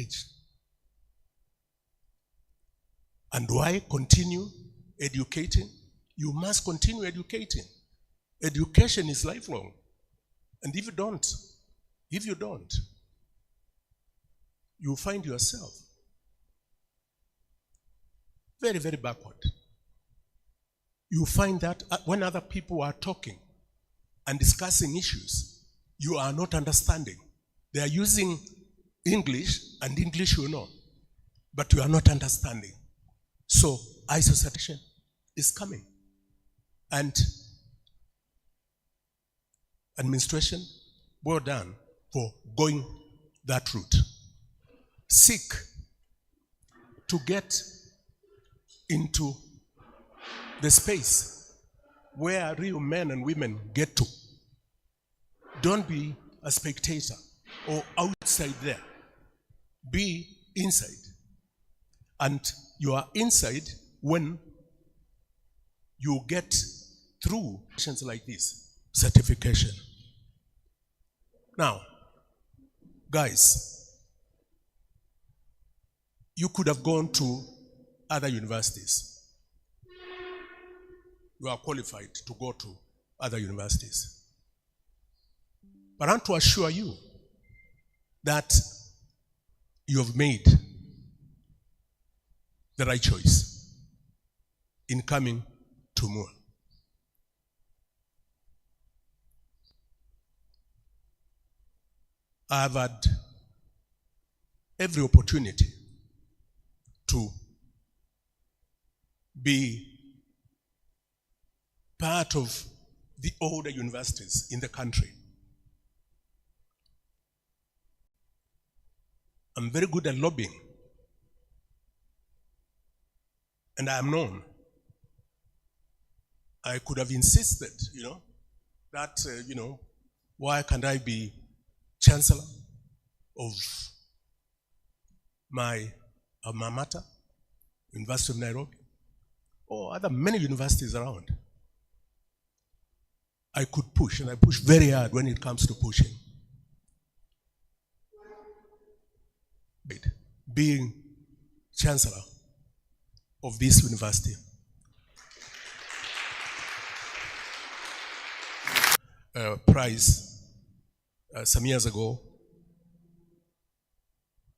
engaged. And why continue educating? You must continue educating. Education is lifelong. And if you don't, you find yourself very, very backward. You find that when other people are talking and discussing issues, you are not understanding. They are using English, and English you know, but you are not understanding. So isolation is coming. And administration, well done for going that route. Seek to get into the space where real men and women get to. Don't be a spectator or outside there. Be inside. And you are inside when you get through sessions like this, certification. Now, guys, you could have gone to other universities. You are qualified to go to other universities. But I want to assure you that you have made the right choice in coming to MUA. I have had every opportunity to be part of the older universities in the country. I'm very good at lobbying. And I am known. I could have insisted, that, why can't I be chancellor of my alma mater, University of Nairobi, or other many universities around. I could push, and I push very hard when it comes to pushing. Being chancellor of this university. Prize some years ago,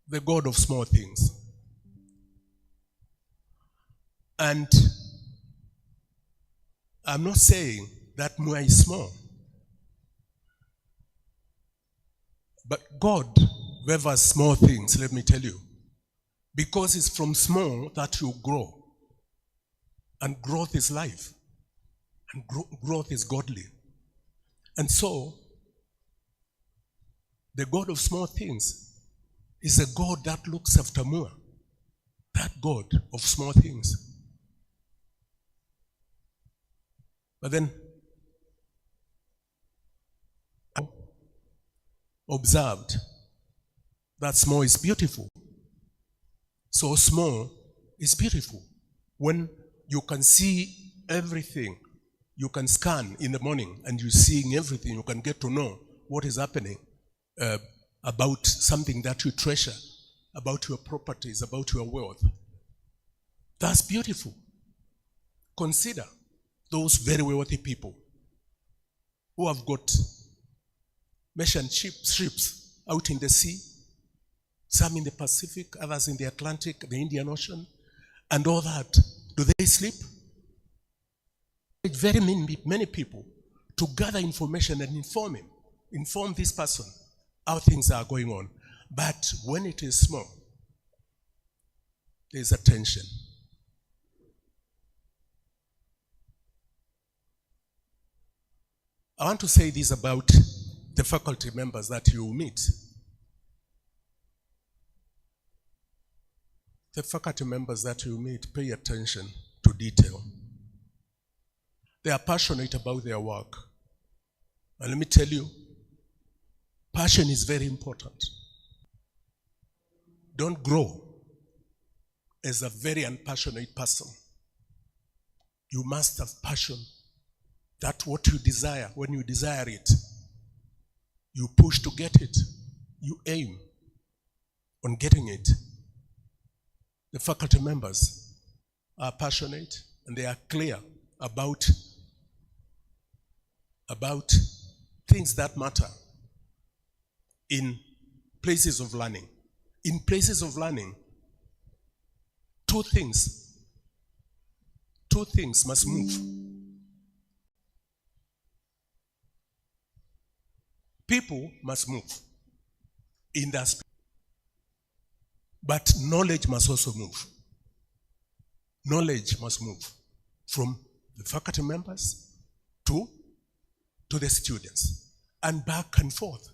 the God of small things. And I'm not saying that MUA is small. But God gave us small things, let me tell you. Because it's from small that you grow. And growth is life. And growth is godly. And so, the God of small things is a God that looks after MUA. That God of small things. But then, I observed that small is beautiful. So small is beautiful. When you can see everything, you can scan in the morning and you're seeing everything, you can get to know what is happening about something that you treasure, about your properties, about your wealth. That's beautiful. Consider those very wealthy people who have got merchant ships out in the sea, some in the Pacific, others in the Atlantic, the Indian Ocean, and all that. Do they sleep? Very many people to gather information and inform this person how things are going on. But when it is small, there's a tension. I want to say this about the faculty members that you meet. The faculty members that you meet, pay attention to detail. They are passionate about their work. And let me tell you, passion is very important. Don't grow as a very unpassionate person. You must have passion. That what you desire, when you desire it, you push to get it. You aim on getting it. The faculty members are passionate and they are clear about things that matter in places of learning. In places of learning, two things must move. People must move in that space. But knowledge must also move. Knowledge must move from the faculty members to the students and back and forth.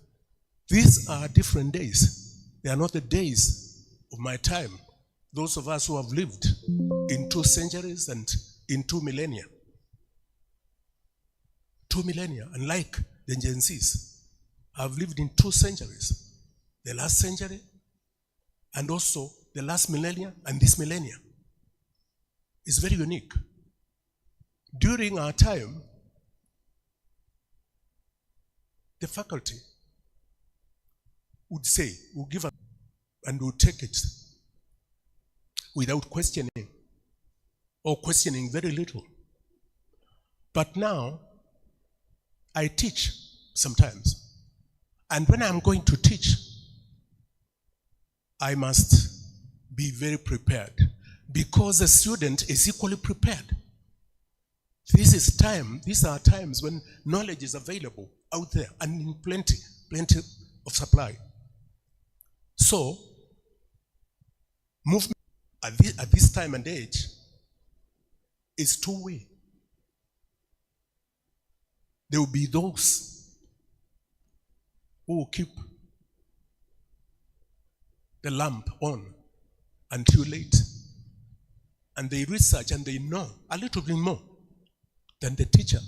These are different days. They are not the days of my time. Those of us who have lived in 2 centuries and in 2 millennia. 2 millennia, unlike the Gen Zs, have lived in 2 centuries. The last century, and also the last millennia, and this millennia. Is very unique. During our time, the faculty would say, would give up, and would take it without questioning, or questioning very little. But now, I teach sometimes. And when I'm going to teach, I must be very prepared, because the student is equally prepared. These are times when knowledge is available out there and in plenty of supply. So, movement at this time and age is two-way. There will be those who will keep the lamp on until late. And they research and they know a little bit more than the teacher.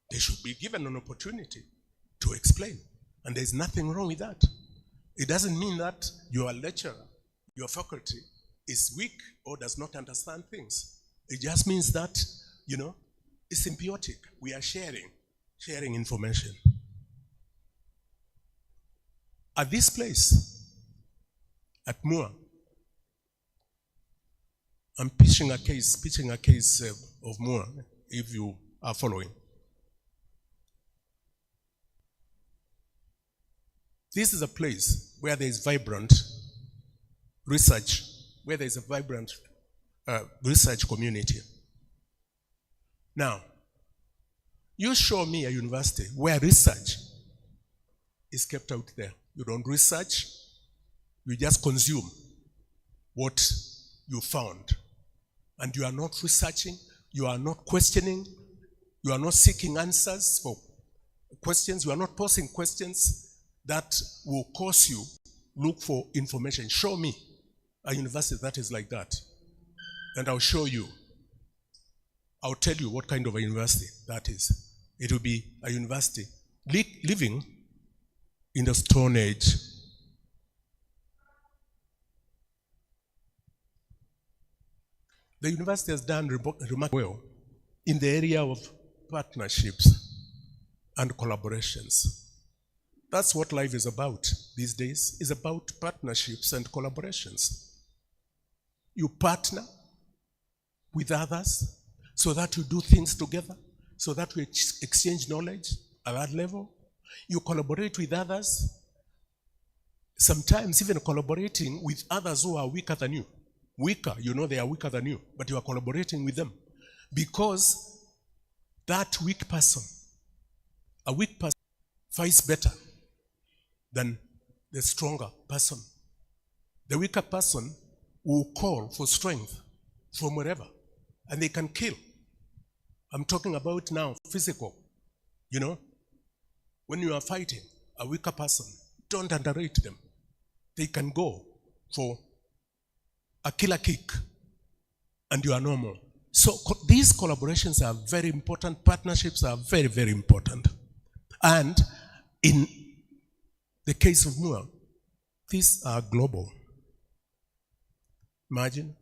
They should be given an opportunity to explain. And there's nothing wrong with that. It doesn't mean that your lecturer, your faculty, is weak or does not understand things. It just means that, it's symbiotic. We are sharing information. At this place, at MUA, I'm pitching a case of MUA, if you are following. This is a place where there is vibrant research, where there is a vibrant research community. Now, you show me a university where research is kept out there. You don't research, you just consume what you found. And you are not researching, you are not questioning, you are not seeking answers for questions, you are not posing questions that will cause you look for information. Show me a university that is like that, and I'll show you. I'll tell you what kind of a university that is. It will be a university living in the Stone Age. The university has done remarkably well in the area of partnerships and collaborations. That's what life is about these days. It's about partnerships and collaborations. You partner with others so that you do things together, so that we exchange knowledge at that level. You collaborate with others, sometimes even collaborating with others who are weaker than you. Weaker, they are weaker than you, but you are collaborating with them. Because that weak person, a weak person fights better than the stronger person. The weaker person will call for strength from wherever, and they can kill. I'm talking about now physical. When you are fighting a weaker person, don't underrate them. They can go for a killer kick, and you are normal. So these collaborations are very important. Partnerships are very, very important. And in the case of MUA, these are global. Imagine,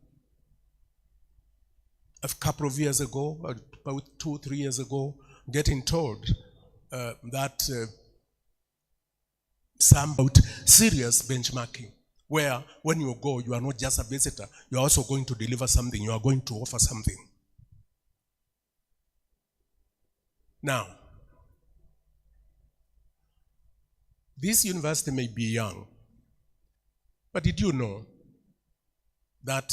a couple of years ago, about 2-3 years ago, getting told that some about serious benchmarking. where when you go, you are not just a visitor, you are also going to deliver something, you are going to offer something. Now, this university may be young, but did you know that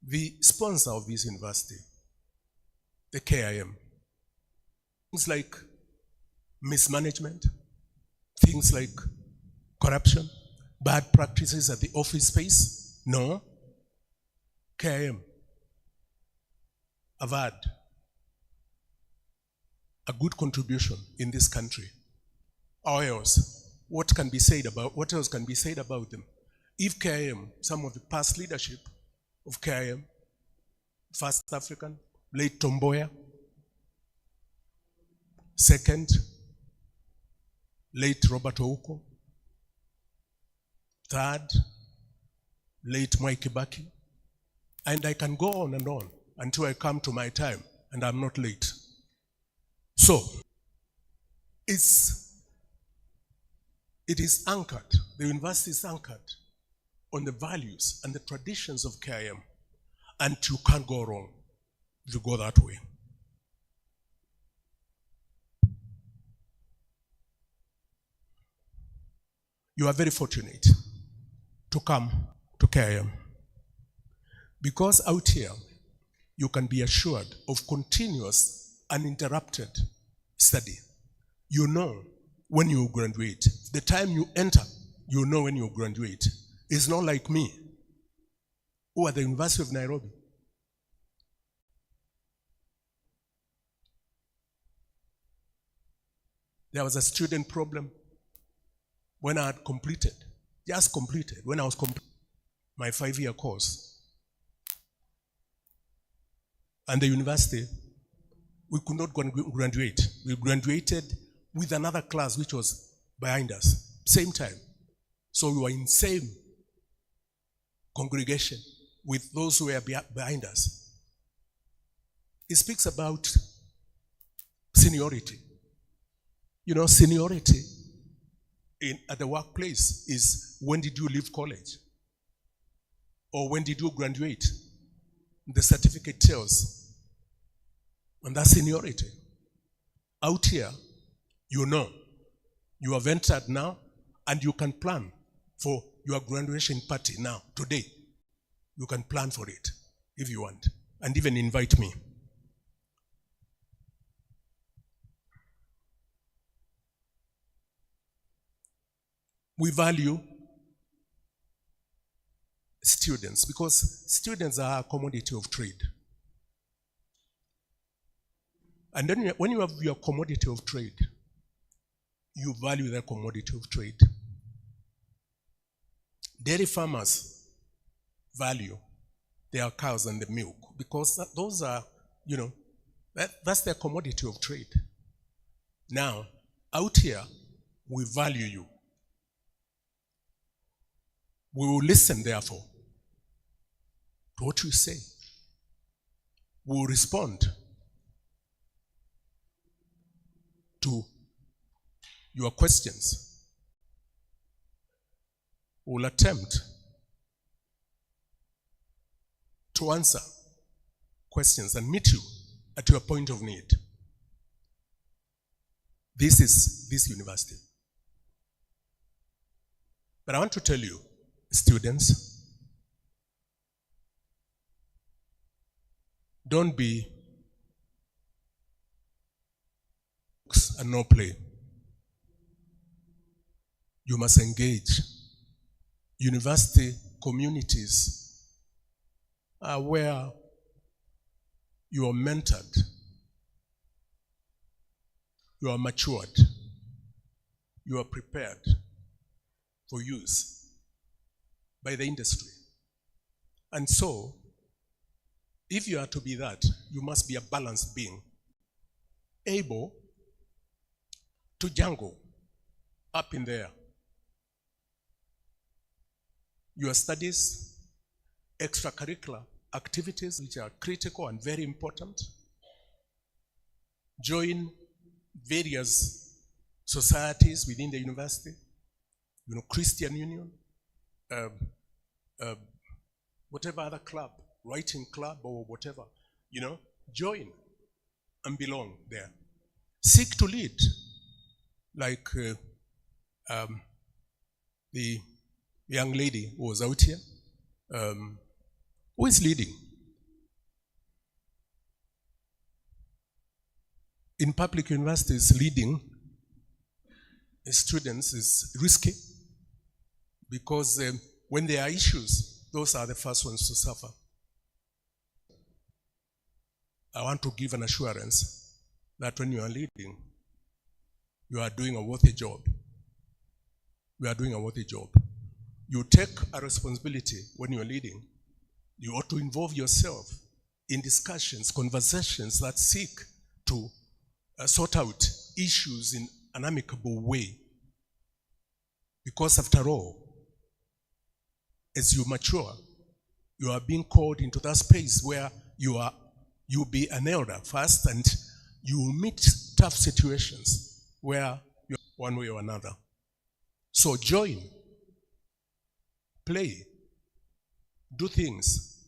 the sponsor of this university, the KIM, things like mismanagement, things like corruption, bad practices at the office space? No. KIM have had a good contribution in this country. Or else, what else can be said about them? If KIM, some of the past leadership of KIM, First African, late Tomboya, second, late Robert Ouko, third, late Mwai Kibaki, and I can go on and on until I come to my time and I'm not late. So, it is anchored, the university is anchored on the values and the traditions of KIM, and you can't go wrong if you go that way. You are very fortunate to come to KIM, because out here you can be assured of continuous, uninterrupted study. You know when you graduate. The time you enter, you know when you graduate. It's not like me, who at the University of Nairobi. There was a student problem when I had completed, just completed, when I was completing my 5-year course. And the university, we could not graduate. We graduated with another class which was behind us, same time. So we were in same congregation with those who were behind us. It speaks about seniority. You know, seniority at the workplace is when did you leave college? Or when did you graduate? The certificate tells. And that's seniority. Out here, you know, you have entered now, and you can plan for your graduation party now, today. You can plan for it if you want, and even invite me. We value students because students are a commodity of trade. And then when you have your commodity of trade, you value that commodity of trade. Dairy farmers value their cows and the milk because those are, you know, that's their commodity of trade. Now, out here, we value you. We will listen, therefore, to what you say. We will respond to your questions. We will attempt to answer questions and meet you at your point of need. This is this university. But I want to tell you, students, don't be and no play. You must engage. University communities are where you are mentored, you are matured, you are prepared for use by the industry. And so, if you are to be that, you must be a balanced being, able to jungle up in there. Your studies, extracurricular activities which are critical and very important. Join various societies within the university. Christian Union, whatever other club, writing club or whatever, join and belong there. Seek to lead, like the young lady who was out here, who is leading. In public universities, leading students is risky because when there are issues, those are the first ones to suffer. I want to give an assurance that when you are leading, you are doing a worthy job. You are doing a worthy job. You take a responsibility when you are leading. You ought to involve yourself in discussions, conversations that seek to sort out issues in an amicable way. Because after all, as you mature, you are being called into that space where you'll be an elder first, and you will meet tough situations where you're one way or another. So join, play, do things,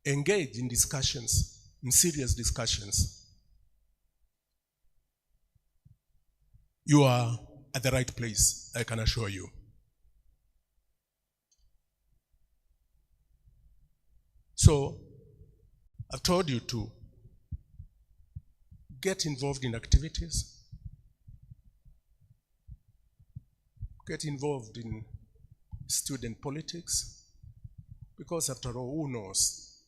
engage in discussions, in serious discussions. You are at the right place, I can assure you. So, I've told you to get involved in activities, get involved in student politics, because after all, who knows?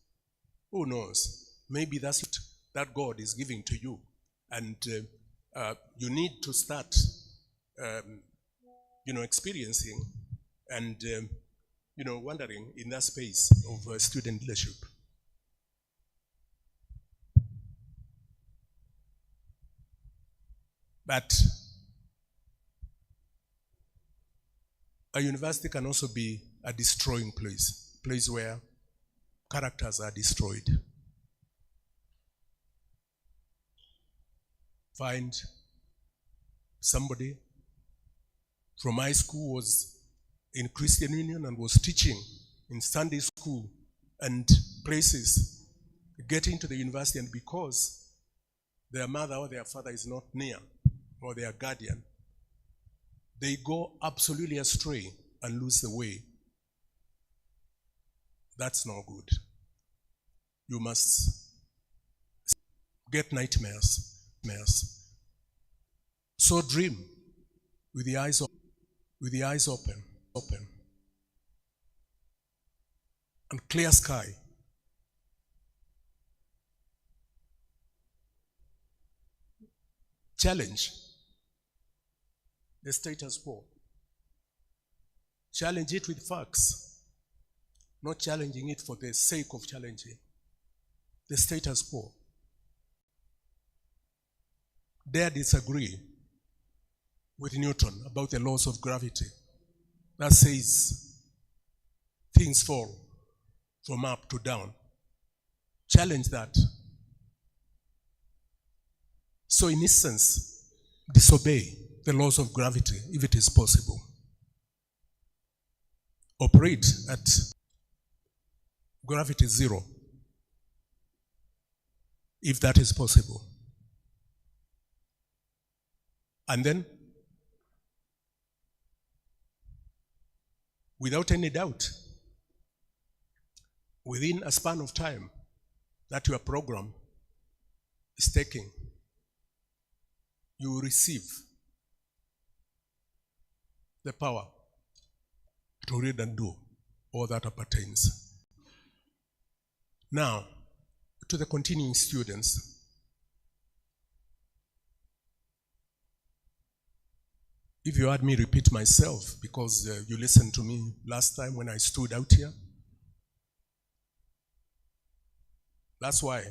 Who knows? Maybe that's it that God is giving to you, and you need to start, experiencing and wandering in that space of student leadership. But a university can also be a destroying place, a place where characters are destroyed. Find somebody from high school was in Christian Union and was teaching in Sunday school and places, get into the university, and because their mother or their father is not near, or their guardian, they go absolutely astray and lose the way. That's not good. You must get nightmares. So dream with the eyes open, and clear sky. Challenge the status quo. Challenge it with facts, not challenging it for the sake of challenging the status quo. Dare disagree with Newton about the laws of gravity that says things fall from up to down. Challenge that. So in essence, disobey the laws of gravity if it is possible. Operate at gravity zero if that is possible. And then, without any doubt, within a span of time that your program is taking, you will receive the power to read and do all that appertains. Now, to the continuing students. If you heard me repeat myself, because you listened to me last time when I stood out here, that's why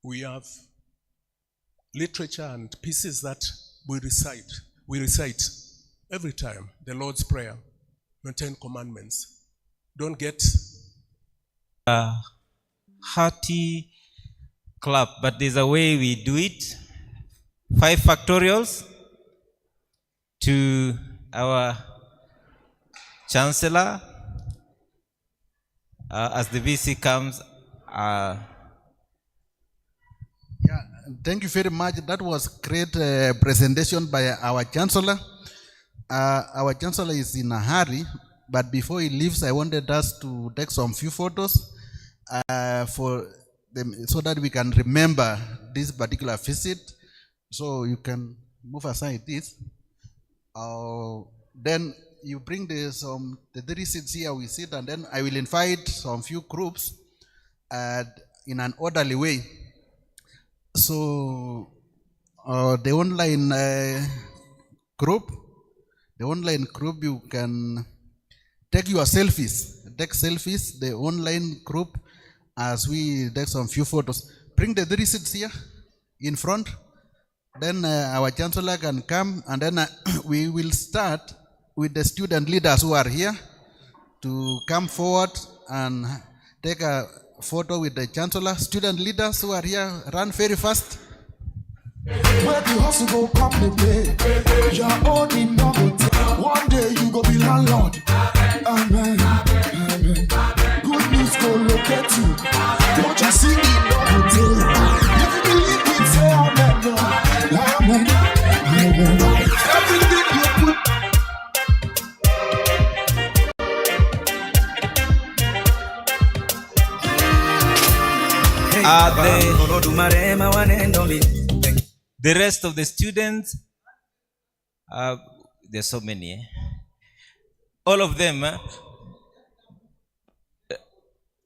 we have literature and pieces that we recite. We recite every time the Lord's Prayer, the 10 Commandments. Don't get a hearty clap, but there's a way we do it. 5 factorials to our Chancellor as the VC comes. Yeah, thank you very much. That was great presentation by our Chancellor. Our Chancellor is in a hurry, but before he leaves, I wanted us to take some few photos for them so that we can remember this particular visit. So you can move aside this. Then you bring the 3 seats here, we sit, and then I will invite some few groups in an orderly way. So the online group, you can take your selfies. Take selfies, the online group, as we take some few photos. Bring the 3 seats here in front. Then our Chancellor can come, and then we will start with the student leaders who are here to come forward and take a photo with the Chancellor. Student leaders who are here, run very fast. Where the hustle go come to play. You're only number 10. One day you go be landlord. Amen. Amen. Good news go locate you. Don't you see it double day. If you believe it, say amen. Amen. Amen. Everything you put. The rest of the students, there's so many. All of them.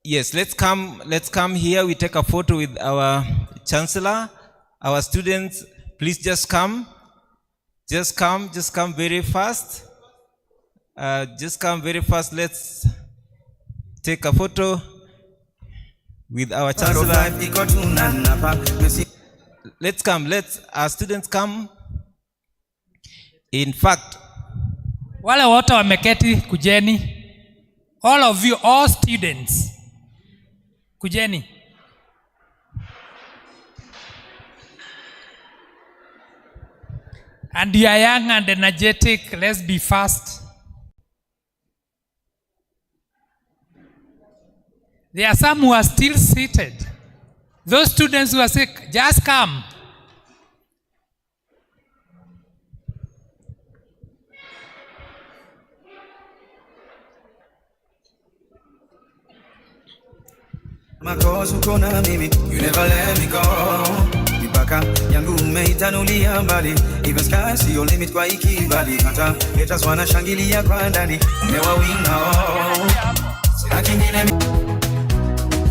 Yes, let's come here. We take a photo with our Chancellor. Our students, please just come. Just come very fast. Just come very fast. Let's take a photo with our Chancellor. Let's come. Our students come. In fact, wale wote wameketi kujeni. All of you, all students, kujeni. And you are young and energetic. Let's be fast. There are some who are still seated. Those students who are sick, just come. You never let me go. Mipaka yangu umeitanulia mbali. Even sky see your limit kwa ikibali. Hata haters wanashangilia kwa ndani. Umewawinga sina kingine.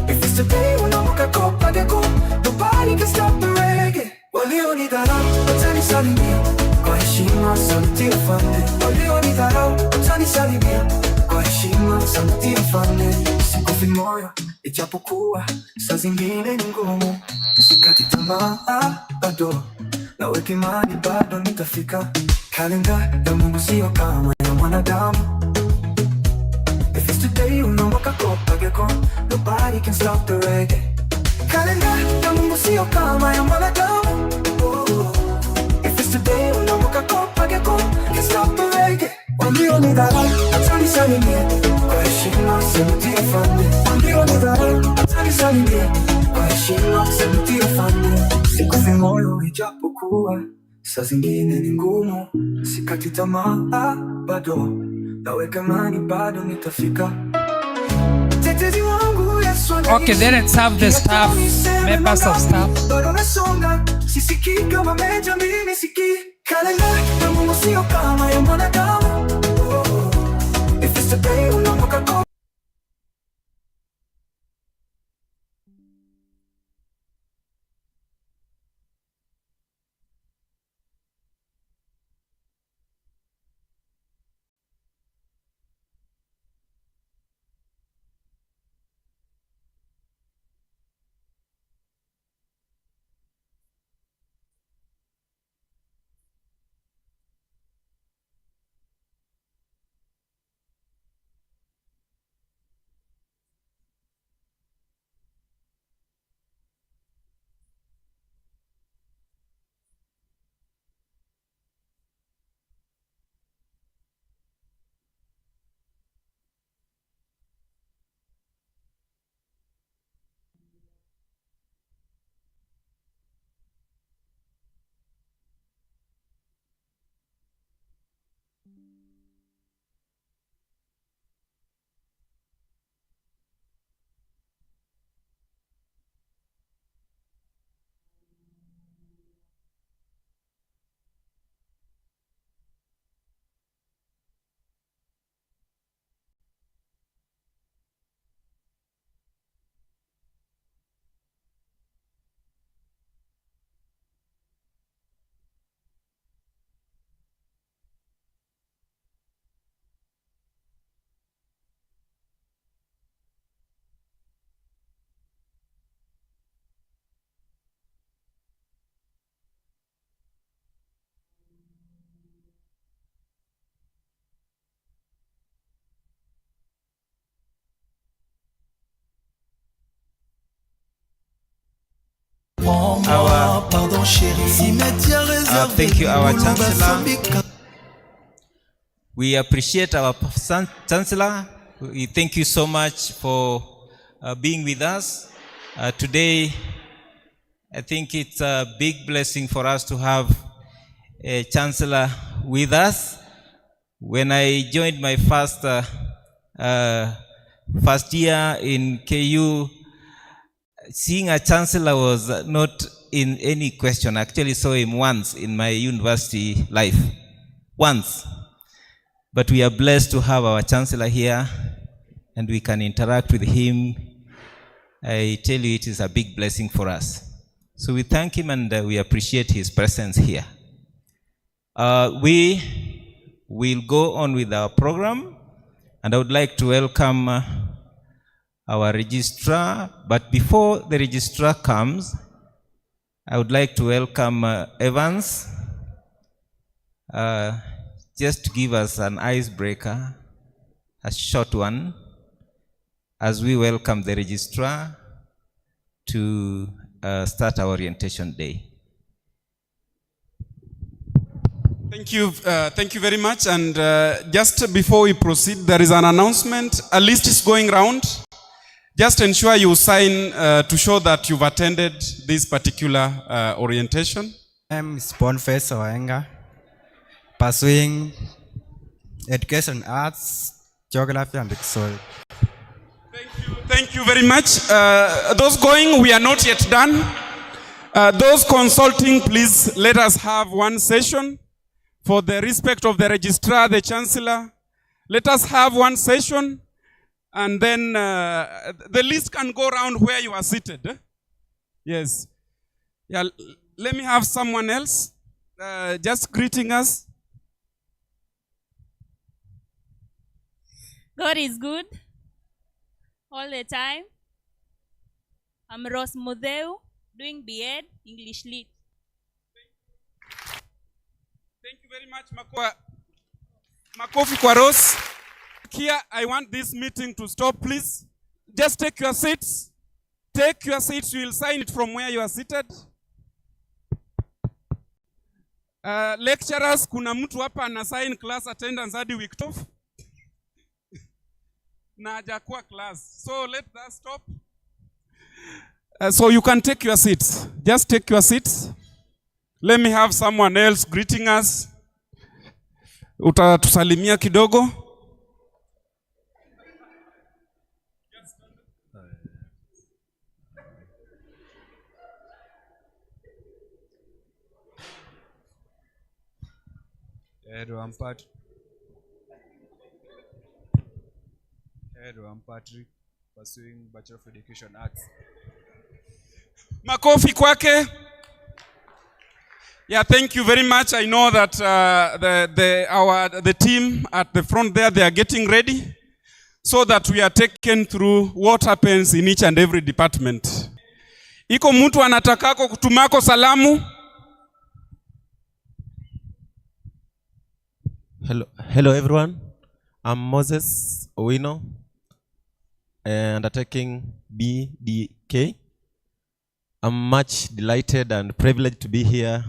If it's the day when I'm gonna go, nobody can stop the reggae. Walionidharau watanisalimia kwa heshima, sauti ya mfalme. Walionidharau watanisalimia kwa heshima, sauti ya mfalme. Sikufi moyo ijapokuwa saa zingine ni ngumu. Sikati tamaa bado, naweka imani bado nitafika. Kalenda ya Mungu sio kama ya mwanadamu. If it's today unaamka kwa nobody can stop the reggae. Kalenda ya Mungu sio kama ya mwanadamu. If it's today unaamka kwa can stop the reggae. Walionidharau watanisalimia kwa heshima, sauti ya mfalme. Walionidharau watanisalimia kwa heshima, sauti ya mfalme. Sikufi moyo ijapokuwa saa zingine ni ngumu. Sikati tamaa bado, naweka imani bado nitafika. Tetezi wangu Yesu. Okay, then let's have the staff, members of staff. Bado nasonga, sisikii kama meja mimi sikii. Kalenda ya Mungu sio kama ya mwanadamu. If it's the day unaamka kwa mon chéri. Thank you, our Chancellor. We appreciate our Chancellor. We thank you so much for being with us. Today, I think it's a big blessing for us to have a Chancellor with us. When I joined my first year in KU, seeing a Chancellor was not in any question. I actually saw him once in my university life. Once. But we are blessed to have our Chancellor here and we can interact with him. I tell you, it is a big blessing for us. So we thank him and we appreciate his presence here. We will go on with our program, and I would like to welcome our registrar. But before the registrar comes, I would like to welcome Evans. Just to give us an icebreaker, a short one, as we welcome the registrar to start our orientation day. Thank you very much. And just before we proceed, there is an announcement. A list is going around. Just ensure you sign to show that you've attended this particular orientation. I'm Boniface Oenga, pursuing education, arts, geography, and soil. Thank you very much. Those going, we are not yet done. Those consulting, please let us have one session. For the respect of the registrar, the chancellor, let us have one session, and then the list can go around where you are seated. Yes. Yeah. Let me have someone else just greeting us. God is good all the time. I'm Rose Modeu, doing B.Ed. English Lit. Thank you very much, Makofi kwa Rose. Here, I want this meeting to stop, please. Just take your seats. Take your seats. You will sign it from where you are seated. Lecturers, kuna mtu hapa ana sign class attendance hadi week off. Na hajakuwa class. So let that stop. So you can take your seats. Just take your seats. Let me have someone else greeting us. Utatusalimia kidogo. I'm Patrick, pursuing Bachelor of Education Arts. Makofi kwake. Yeah, thank you very much. I know that the team at the front there, they are getting ready so that we are taken through what happens in each and every department. Iko mtu anatakako kutumako salamu? Hello everyone. I'm Moses Owino, undertaking BDK. I'm much delighted and privileged to be here,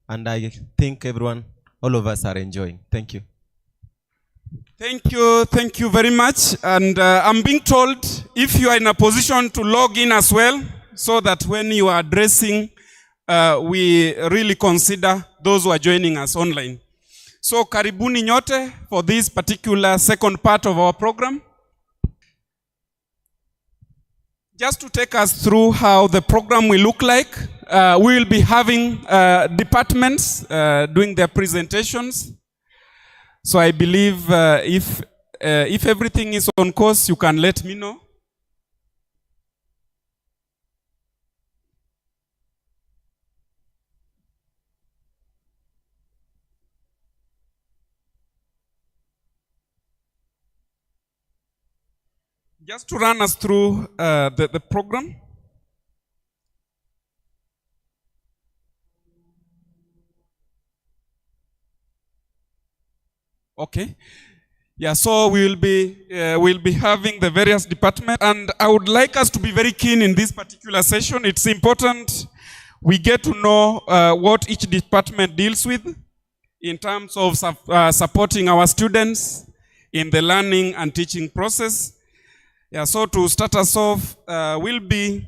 and I think everyone, all of us are enjoying. Thank you. Thank you very much. And I'm being told if you are in a position to log in as well, so that when you are addressing, we really consider those who are joining us online. So karibuni nyote for this particular second part of our program. Just to take us through how the program will look like, we will be having departments doing their presentations. So I believe if everything is on course, you can let me know. Just to run us through the program. Okay. Yeah, so we'll be having the various departments, and I would like us to be very keen in this particular session. It's important We get to know what each department deals with in terms of supporting our students in the learning and teaching process. Yeah, so to start us off will be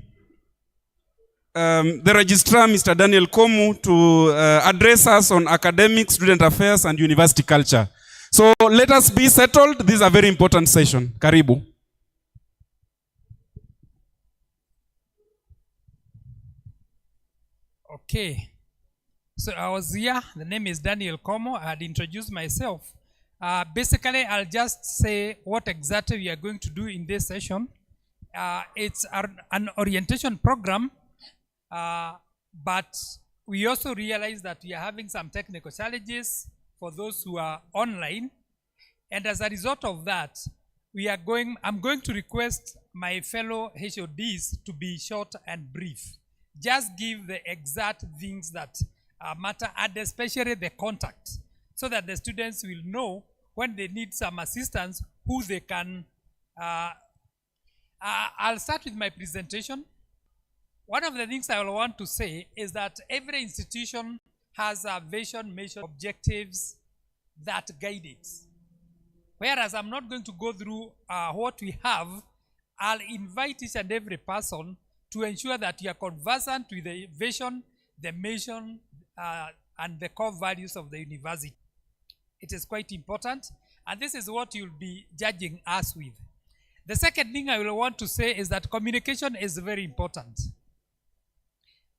the registrar, Mr. Daniel Komu, to address us on academic, student affairs, and university culture. So let us be settled. This is a very important session. Karibu. Okay. So I was here. The name is Daniel Komo. I had introduced myself. Basically, I'll just say what exactly we are going to do in this session. It's an orientation program, but we also realize that we are having some technical challenges for those who are online. And as a result of that, I'm going to request my fellow HODs to be short and brief. Just give the exact things that matter, and especially the contact, so that the students will know when they need some assistance, who they can. I'll start with my presentation. One of the things I will want to say is that every institution has a vision, mission, objectives that guide it. Whereas I'm not going to go through what we have, I'll invite each and every person to ensure that you are conversant with the vision, the mission, and the core values of the university. It is quite important, and this is what you'll be judging us with. The second thing I will want to say is that communication is very important.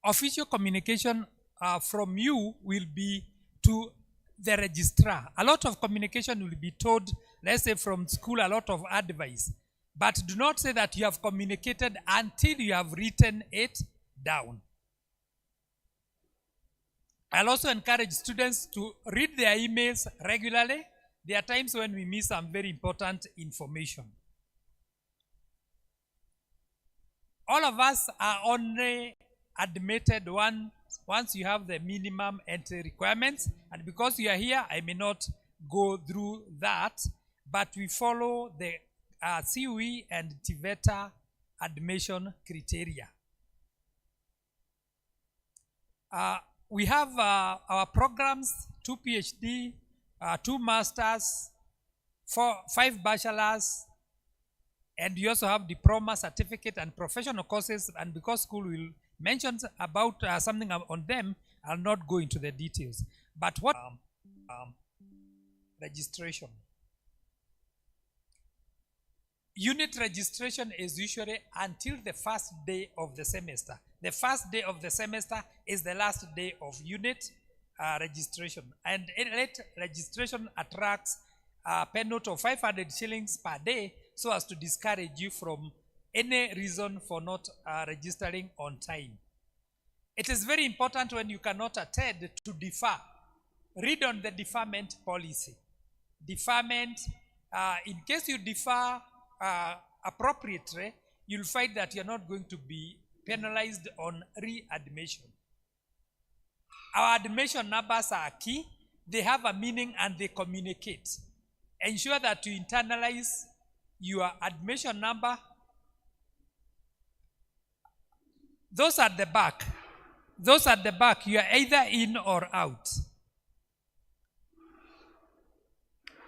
Official communication from you will be to the registrar. A lot of communication will be told, let's say from school, a lot of advice. But do not say that you have communicated until you have written it down. I'll also encourage students to read their emails regularly. There are times when we miss some very important information. All of us are only admitted once you have the minimum entry requirements. And because you are here, I may not go through that, but we follow the CUE and TVETA admission criteria. We have our programs, 2 PhD, 2 masters, 5 bachelors, and we also have diploma, certificate, and professional courses. And because school will mention about something on them, I'll not go into the details. But what registration? Unit registration is usually until the first day of the semester. The first day of the semester is the last day of unit registration. And late registration attracts a penalty of 500 shillings per day, so as to discourage you from any reason for not registering on time. It is very important when you cannot attend to defer. Read on the deferment policy. Deferment, in case you defer appropriately, you'll find that you're not going to be penalized on readmission. Our admission numbers are key. They have a meaning and they communicate. Ensure that you internalize your admission number. Those at the back, you are either in or out.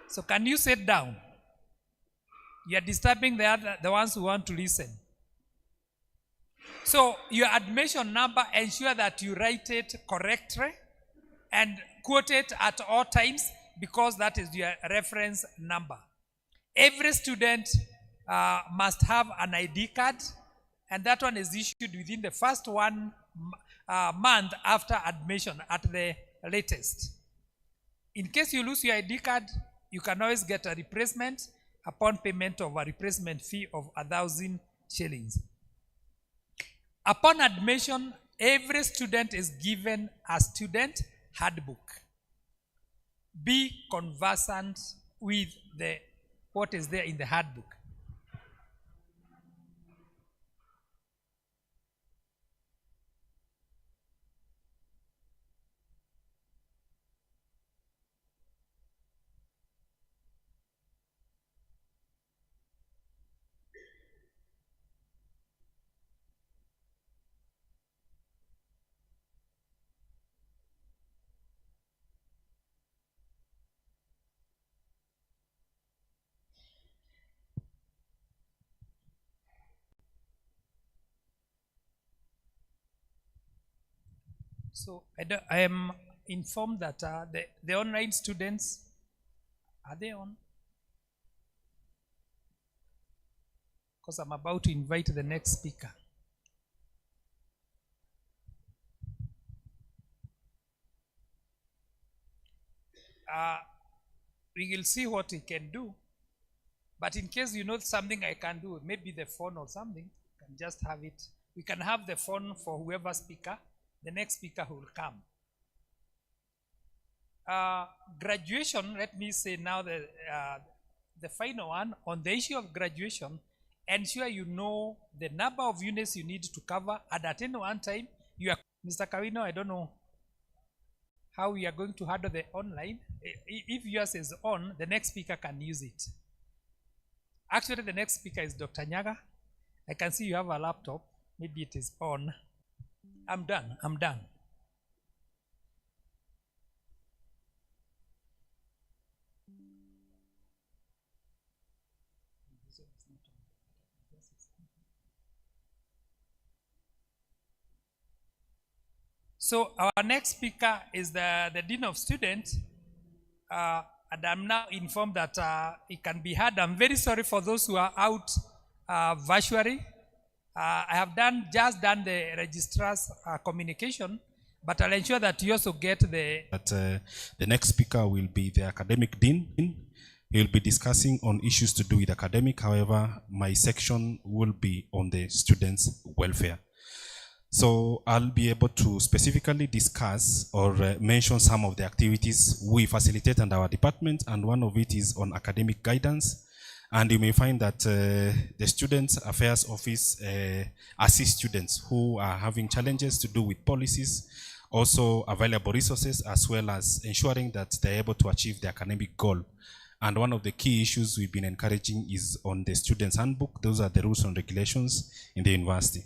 So can you sit down? You are disturbing the ones who want to listen. So your admission number, ensure that you write it correctly and quote it at all times, because that is your reference number. Every student must have an ID card, and that one is issued within the first 1 month after admission at the latest. In case you lose your ID card, you can always get a replacement upon payment of a replacement fee of 1,000 shillings. Upon admission, every student is given a student handbook. Be conversant with what is there in the handbook. So I am informed that the online students, are they on? Because I'm about to invite the next speaker. We will see what we can do. But in case you know something I can do, maybe the phone or something, you can just have it. We can have the phone for whoever speaker, the next speaker who will come. Graduation, let me say now the final one, on the issue of graduation, ensure you know the number of units you need to cover, and at any one time, you are, Mr. Kawino, I don't know how we are going to handle the online. If yours is on, the next speaker can use it. Actually, the next speaker is Dr. Nyaga. I can see you have a laptop. Maybe it is on. I'm done. So our next speaker is the Dean of Students. And I'm now informed that it can be heard. I'm very sorry for those who are out virtually. I have just done the registrar's communication, but I'll ensure that you also get the... The next speaker will be the academic dean. He will be discussing on issues to do with academic. However, my section will be on the students' welfare. So I'll be able to specifically discuss or mention some of the activities we facilitate in our department, and one of it is on academic guidance. And you may find that the Students Affairs Office assists students who are having challenges to do with policies, also available resources, as well as ensuring that they're able to achieve their academic goal. And one of the key issues we've been encouraging is on the Students' Handbook. Those are the rules and regulations in the university.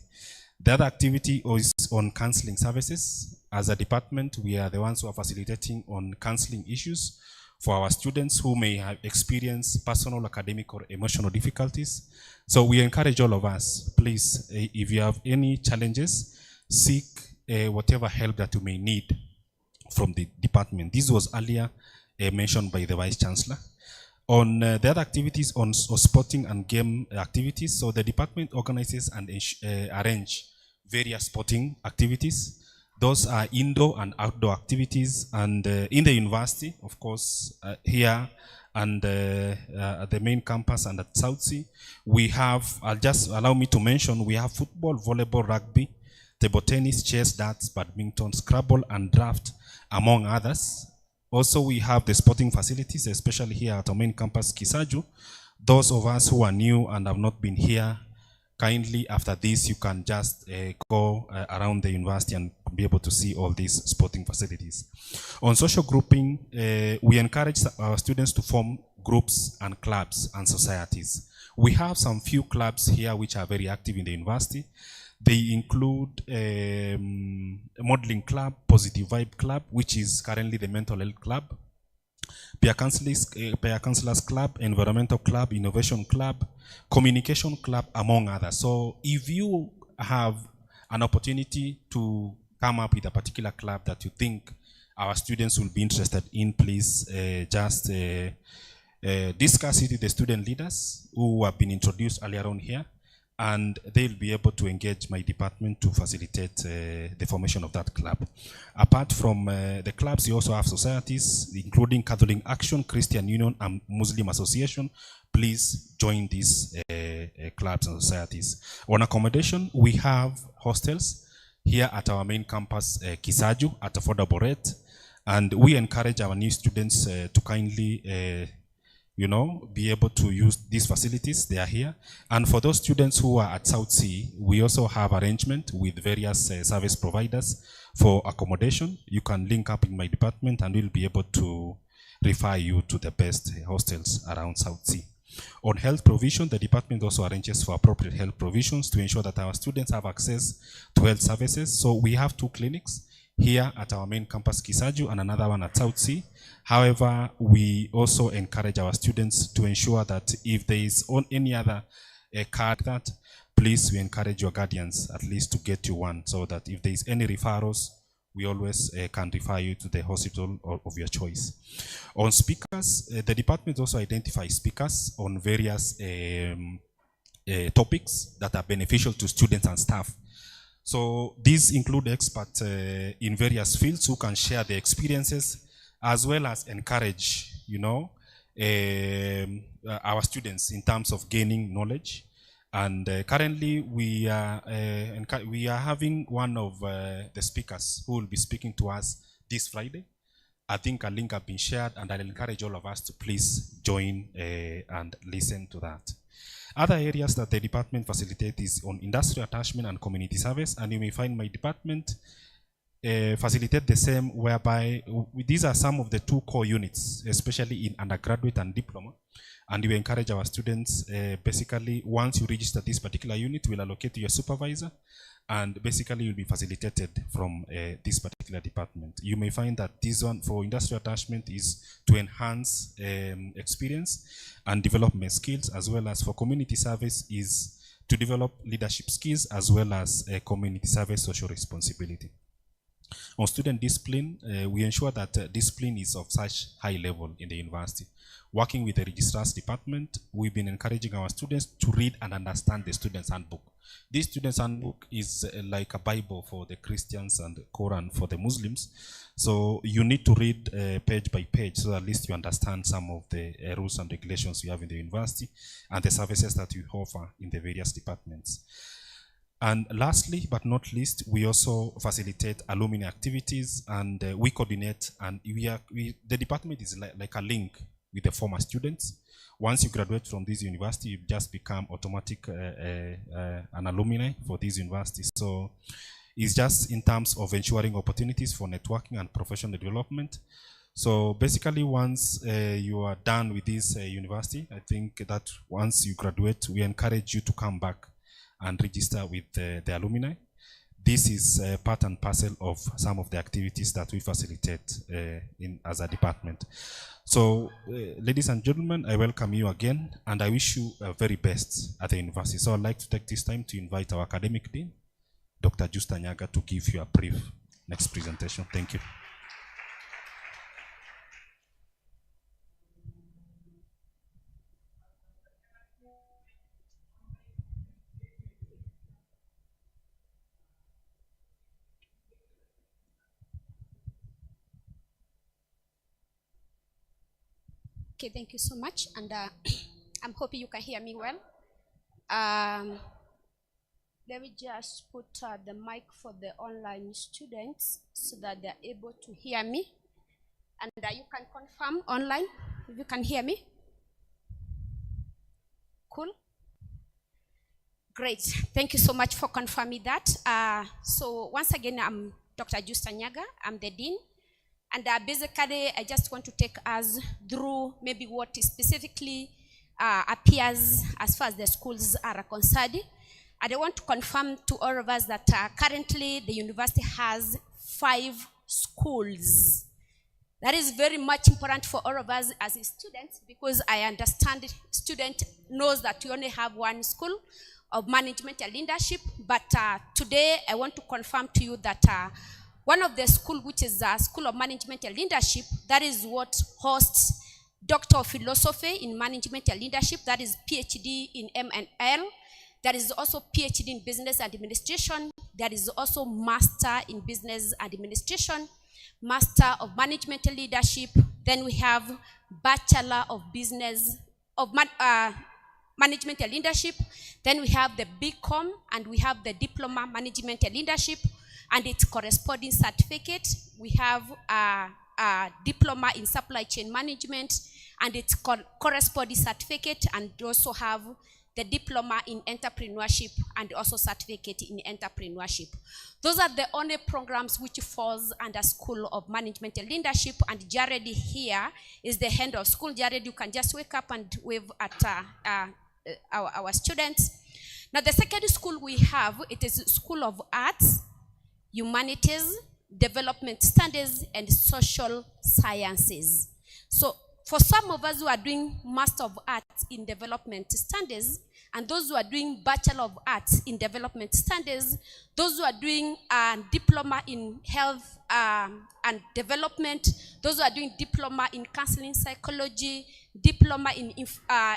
The other activity is on counseling services. As a department, we are the ones who are facilitating on counseling issues for our students who may have experienced personal, academic, or emotional difficulties. So we encourage all of us, please, if you have any challenges, seek whatever help that you may need from the department. This was earlier mentioned by the Vice Chancellor. On the other activities, on sporting and game activities, so the department organizes and arrange various sporting activities. Those are indoor and outdoor activities, and in the university, of course, here and at the main campus and at South Sea, we have, just allow me to mention, we have football, volleyball, rugby, table tennis, chess, darts, badminton, Scrabble, and draft, among others. Also, we have the sporting facilities, especially here at our main campus, Kisaju. Those of us who are new and have not been here, kindly after this, you can just go around the university and be able to see all these sporting facilities. On social grouping, we encourage our students to form groups and clubs and societies. We have some few clubs here which are very active in the university. They include a modeling club, positive vibe club, which is currently the mental health club, peer counselors club, environmental club, innovation club, communication club, among others. So if you have an opportunity to come up with a particular club that you think our students will be interested in, please just discuss it with the student leaders who have been introduced earlier on here, and they'll be able to engage my department to facilitate the formation of that club. Apart from the clubs, you also have societies, including Catholic Action, Christian Union, and Muslim Association. Please join these clubs and societies. On accommodation, we have hostels here at our main campus, Kisaju, at affordable rate. And we encourage our new students to kindly be able to use these facilities. They are here. And for those students who are at South Sea, we also have arrangement with various service providers for accommodation. You can link up in my department and we'll be able to refer you to the best hostels around South Sea. On health provision, the department also arranges for appropriate health provisions to ensure that our students have access to health services. So we have 2 clinics here at our main campus, Kisaju, and another one at South Sea. However, we also encourage our students to ensure that if there is on any other card that, please, we encourage your guardians at least to get you one, so that if there is any referrals, we always can refer you to the hospital of your choice. On speakers, the department also identifies speakers on various topics that are beneficial to students and staff. So these include experts in various fields who can share their experiences as well as encourage, our students in terms of gaining knowledge. And currently we are having one of the speakers who will be speaking to us this Friday. I think a link has been shared, and I'll encourage all of us to please join and listen to that. Other areas that the department facilitates is on industry attachment and community service, and you may find my department facilitate the same, whereby these are some of the 2 core units, especially in undergraduate and diploma. And we encourage our students, basically, once you register this particular unit, we'll allocate to your supervisor, and basically you'll be facilitated from this particular department. You may find that this one for industrial attachment is to enhance experience and development skills, as well as for community service is to develop leadership skills, as well as community service social responsibility. On student discipline, we ensure that discipline is of such high level in the university. Working with the registrar's department, we've been encouraging our students to read and understand the student's handbook. This student's handbook is like a Bible for the Christians and Quran for the Muslims. So you need to read page by page, so at least you understand some of the rules and regulations we have in the university and the services that we offer in the various departments. And lastly, but not least, we also facilitate alumni activities, and we coordinate, and the department is like a link with the former students. Once you graduate from this university, you just become automatic an alumni for this university. So it's just in terms of ensuring opportunities for networking and professional development. So basically, once you are done with this university, I think that once you graduate, we encourage you to come back and register with the alumni. This is part and parcel of some of the activities that we facilitate as a department. So, ladies and gentlemen, I welcome you again, and I wish you the very best at the university. So I'd like to take this time to invite our academic dean, Dr. Justa Nyaga, to give you a brief next presentation. Thank you. Okay, thank you so much, and I'm hoping you can hear me well. Let me just put the mic for the online students so that they're able to hear me, and you can confirm online if you can hear me. Cool. Great. Thank you so much for confirming that. So once again, I'm Dr. Justa Nyaga. I'm the dean. And basically, I just want to take us through maybe what specifically appears as far as the schools are concerned. And I want to confirm to all of us that currently the university has 5 schools. That is very much important for all of us as students, because I understand student knows that you only have 1 school of management and leadership. But today, I want to confirm to you that one of the school, which is a School of Management and Leadership, that is what hosts Doctor of Philosophy in Management and Leadership, that is PhD in M&L. There is also PhD in Business Administration. There is also Master in Business Administration, Master of Management and Leadership. Then we have Bachelor of Business, of Management and Leadership. Then we have the BCom, and we have the Diploma Management and Leadership, and its corresponding certificate. We have a Diploma in Supply Chain Management and its corresponding certificate, and also have the Diploma in Entrepreneurship and also certificate in Entrepreneurship. Those are the only programs which falls under School of Management and Leadership, and Jared here is the head of school. Jared, you can just wake up and wave at our students. Now, the second school we have, it is School of Arts, Humanities, Development Studies, and Social Sciences. So for some of us who are doing Master of Arts in Development Studies, and those who are doing Bachelor of Arts in Development Studies, those who are doing Diploma in Health and Development, those who are doing Diploma in Counseling Psychology, Diploma in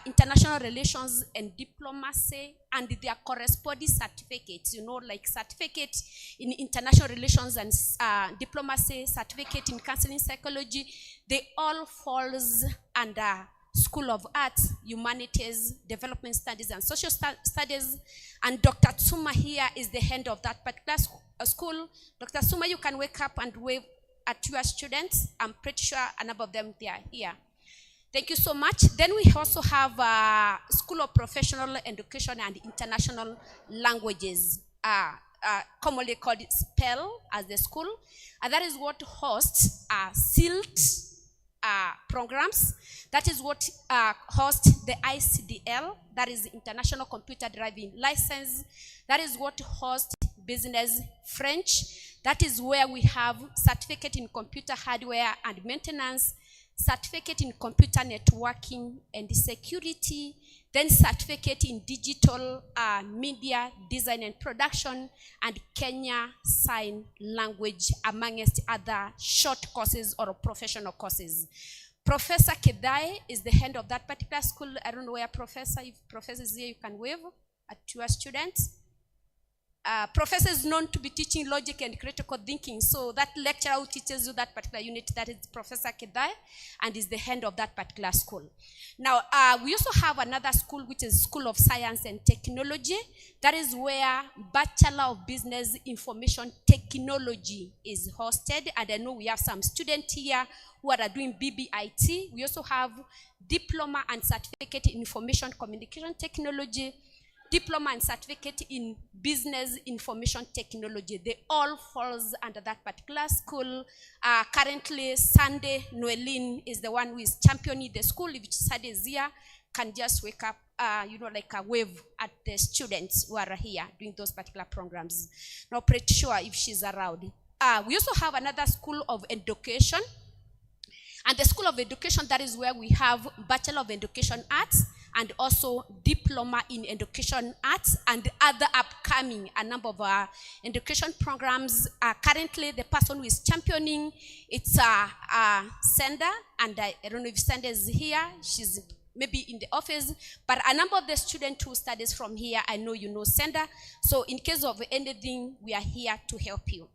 International Relations and Diplomacy, and their corresponding certificates, like certificate in International Relations and Diplomacy, certificate in Counseling Psychology, they all falls under School of Arts, Humanities, Development Studies, and Social Studies. And Dr. Tsuma here is the head of that particular school. Dr. Tsuma, you can wake up and wave at your students. I'm pretty sure a number of them, they are here. Thank you so much. Then we also have School of Professional Education and International Languages, commonly called SPEL as the school. And that is what hosts SILT programs. That is what hosts the ICDL, that is International Computer Driving License. That is what hosts Business French. That is where we have certificate in computer hardware and maintenance, certificate in computer networking and security, then certificate in digital media design and production, and Kenya Sign Language, amongst other short courses or professional courses. Professor Kedai is the head of that particular school. I don't know where Professor, if Professor is here, you can wave at your students. Professor is known to be teaching logic and critical thinking. So that lecturer who teaches you that particular unit, that is Professor Kedai, and is the head of that particular school. Now, we also have another school, which is School of Science and Technology. That is where Bachelor of Business Information Technology is hosted. And I know we have some students here who are doing BBIT. We also have Diploma and Certificate in Information Communication Technology, Diploma and Certificate in Business Information Technology. They all falls under that particular school. Currently, Sunday Noeline is the one who is championing the school. If Sunday is here, can just wake up, like a wave at the students who are here doing those particular programs. Not pretty sure if she's around. We also have another School of Education. And the School of Education, that is where we have Bachelor of Education Arts, and also Diploma in Education Arts, and other upcoming, a number of education programs. Currently, the person who is championing, it's Senda, and I don't know if Senda is here. She's maybe in the office, but a number of the students who studies from here, I know you know Senda. So in case of anything, we are here to help you.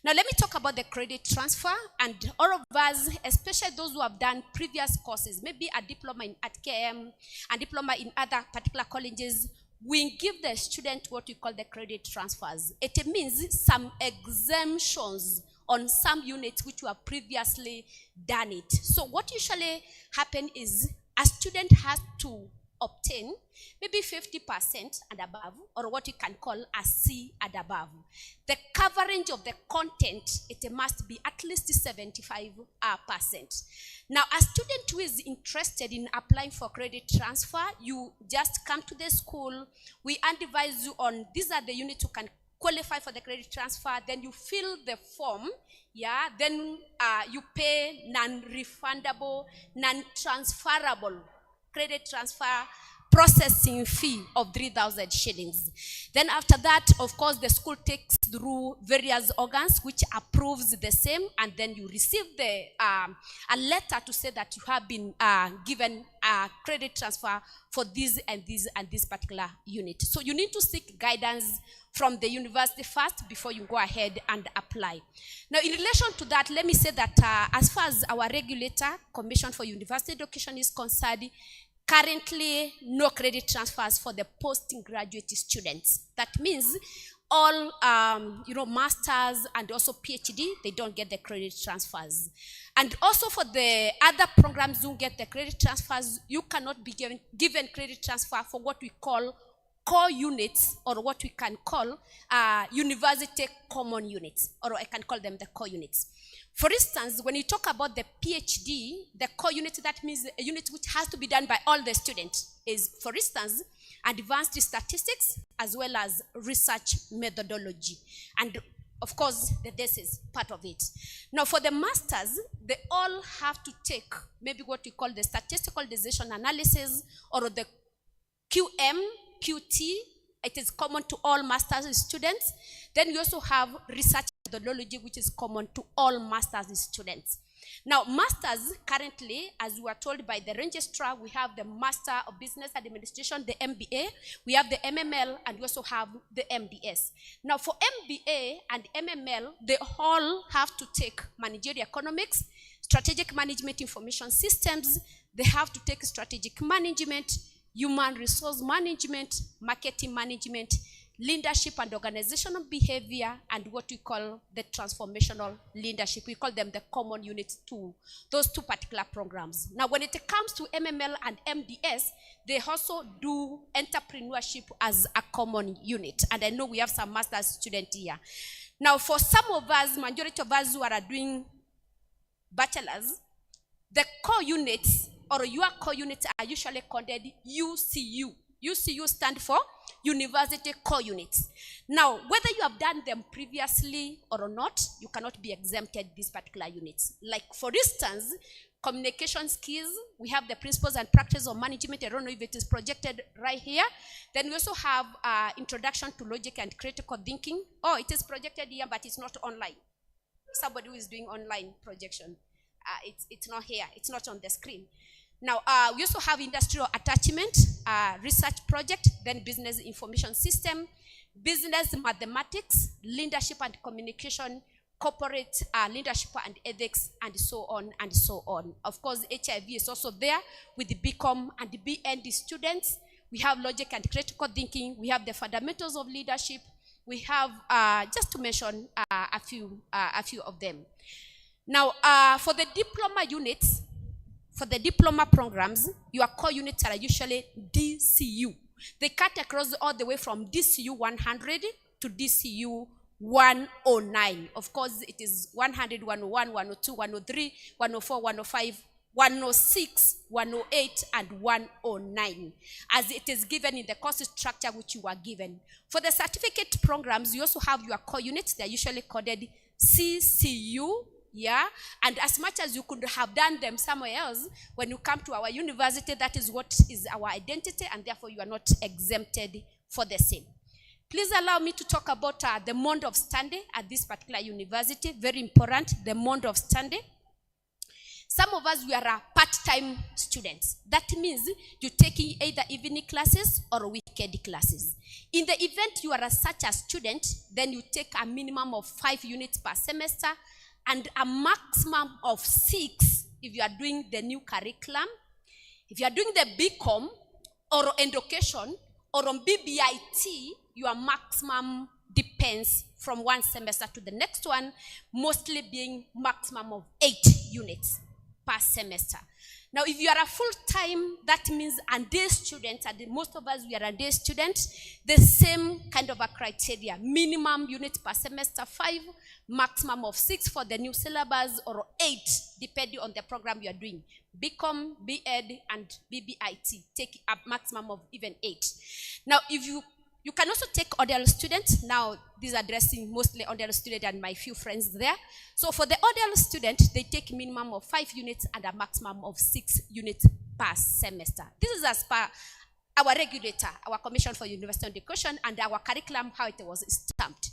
Now let me talk about the credit transfer, and all of us, especially those who have done previous courses, maybe a diploma at KM, a diploma in other particular colleges, we give the student what we call the credit transfers. It means some exemptions on some units which were previously done it. So what usually happens is a student has to obtain maybe 50% and above, or what you can call a C and above. The coverage of the content, it must be at least 75%. Now, a student who is interested in applying for credit transfer, you just come to the school. We advise you on, these are the units you can qualify for the credit transfer. Then you fill the form. Yeah, then you pay non-refundable, non-transferable credit transfer processing fee of 3,000 shillings. Then after that, of course, the school takes through various organs which approves the same, and then you receive the a letter to say that you have been given a credit transfer for this and this and this particular unit. So you need to seek guidance from the university first before you go ahead and apply. Now, in relation to that, let me say that as far as our regulator, Commission for University Education, is concerned, currently no credit transfers for the postgraduate students. That means all masters and also PhD, they don't get the credit transfers. And also for the other programs who get the credit transfers, you cannot be given credit transfer for what we call core units, or what we can call university common units, or I can call them the core units. For instance, when you talk about the PhD, the core unit, that means a unit which has to be done by all the students, is, for instance, advanced statistics as well as research methodology. And of course, this is part of it. Now, for the masters, they all have to take maybe what we call the statistical decision analysis, or the QM, QT, it is common to all master's students. Then we also have research methodology, which is common to all master's students. Now, masters currently, as we are told by the registrar, we have the Master of Business Administration, the MBA, we have the MML, and we also have the MDS. Now, for MBA and MML, they all have to take managerial economics, strategic management information systems, they have to take strategic management, human resource management, marketing management, leadership and organizational behavior, and what we call the transformational leadership. We call them the common units to those two particular programs. Now, when it comes to MML and MDS, they also do entrepreneurship as a common unit. And I know we have some master's students here. Now, for some of us, majority of us who are doing bachelors, the core units or your core units are usually called UCU. UCU stand for University Core Units. Now, whether you have done them previously or not, you cannot be exempted these particular units. Like, for instance, communication skills, we have the principles and practice of management. I don't know if it is projected right here. Then we also have introduction to logic and critical thinking. Oh, it is projected here, but it's not online. Somebody who is doing online projection. It's not here. It's not on the screen. Now, we also have industrial attachment, research project, then business information system, business mathematics, leadership and communication, corporate leadership and ethics, and so on and so on. Of course, HIV is also there with the BCom and the BND students. We have logic and critical thinking. We have the fundamentals of leadership. We have, just to mention a few of them. Now, for the diploma units, for the diploma programs, your core units are usually DCU. They cut across all the way from DCU 100 to DCU 109. Of course, it is 100, 101, 102, 103, 104, 105, 106, 108, and 109, as it is given in the course structure which you are given. For the certificate programs, you also have your core units. They are usually coded CCU. Yeah, and as much as you could have done them somewhere else, when you come to our university, that is what is our identity, and therefore you are not exempted for the same. Please allow me to talk about the mode of study at this particular university. Very important, the mode of study. Some of us, we are part-time students. That means you're taking either evening classes or weekend classes. In the event you are such a student, then you take a minimum of 5 units per semester, and a maximum of 6 if you are doing the new curriculum. If you are doing the BCom or education or on BBIT, your maximum depends from one semester to the next one, mostly being maximum of 8 units per semester. Now, if you are a full-time, that means a day student, and most of us, we are a day student, the same kind of a criteria. Minimum units per semester, 5, maximum of 6 for the new syllabus, or 8, depending on the program you are doing. BCom, BEd, and BBIT take a maximum of even 8. Now, if you can also take ODeL students. Now, these are addressing mostly ODeL students and my few friends there. So for the ODeL student, they take minimum of 5 units and a maximum of 6 units per semester. This is as per our regulator, our Commission for University Education, and our curriculum, how it was stamped.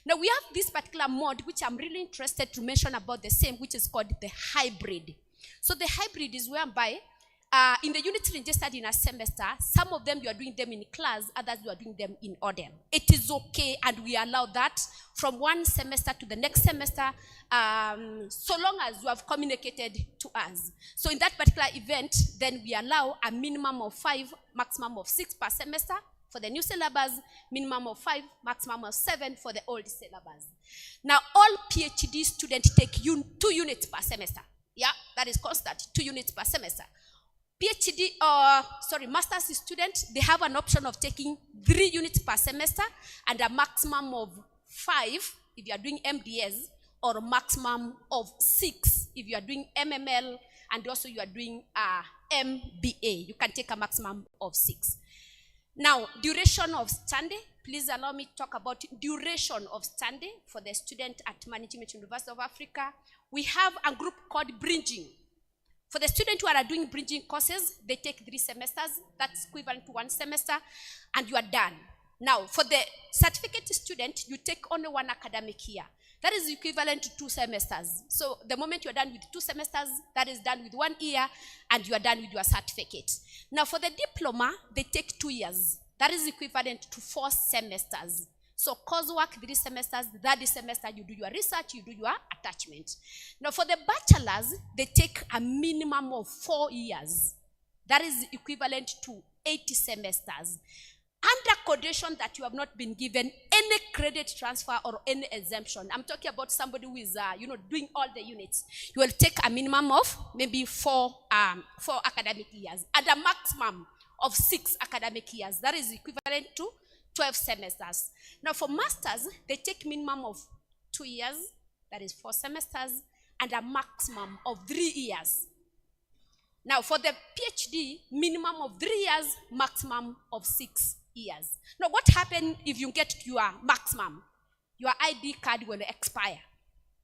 Now, we have this particular mode, which I'm really interested to mention about the same, which is called the hybrid. So the hybrid is whereby in the units registered in a semester, some of them you are doing them in class, others you are doing them in ODeL. It is okay, and we allow that from one semester to the next semester, so long as you have communicated to us. So in that particular event, then we allow a minimum of 5, maximum of 6 per semester for the new syllabus, minimum of 5, maximum of 7 for the old syllabus. Now, all PhD students take 2 units per semester. Yeah, that is constant, 2 units per semester. Master's students, they have an option of taking 3 units per semester and a maximum of 5 if you are doing MDS, or a maximum of 6 if you are doing MML, and also you are doing MBA. You can take a maximum of 6. Now, duration of study. Please allow me to talk about duration of study for the student at Management University of Africa. We have a group called bridging. For the students who are doing bridging courses, they take 3 semesters. That's equivalent to 1 semester, and you are done. Now, for the certificate student, you take only 1 academic year. That is equivalent to 2 semesters. So the moment you are done with 2 semesters, that is done with 1 year, and you are done with your certificate. Now, for the diploma, they take 2 years. That is equivalent to 4 semesters. So coursework, 3 semesters, that semester you do your research, you do your attachment. Now for the bachelors, they take a minimum of 4 years. That is equivalent to 80 semesters. Under condition that you have not been given any credit transfer or any exemption. I'm talking about somebody who is, doing all the units. You will take a minimum of maybe 4 academic years and a maximum of 6 academic years. That is equivalent to 12 semesters. Now for masters, they take minimum of 2 years, that is 4 semesters, and a maximum of 3 years. Now for the PhD, minimum of 3 years, maximum of 6 years. Now what happens if you get your maximum? Your ID card will expire.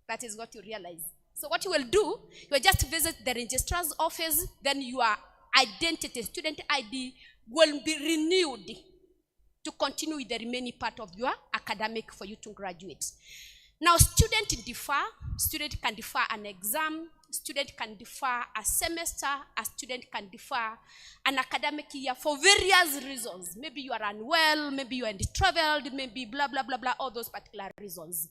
That is what you realize. So what you will do, you will just visit the registrar's office, then your identity, student ID, will be renewed to continue with the remaining part of your academic for you to graduate. Now, student can defer an exam, student can defer a semester, a student can defer an academic year for various reasons. Maybe you are unwell, maybe you are traveled, maybe blah, blah, blah, blah, all those particular reasons.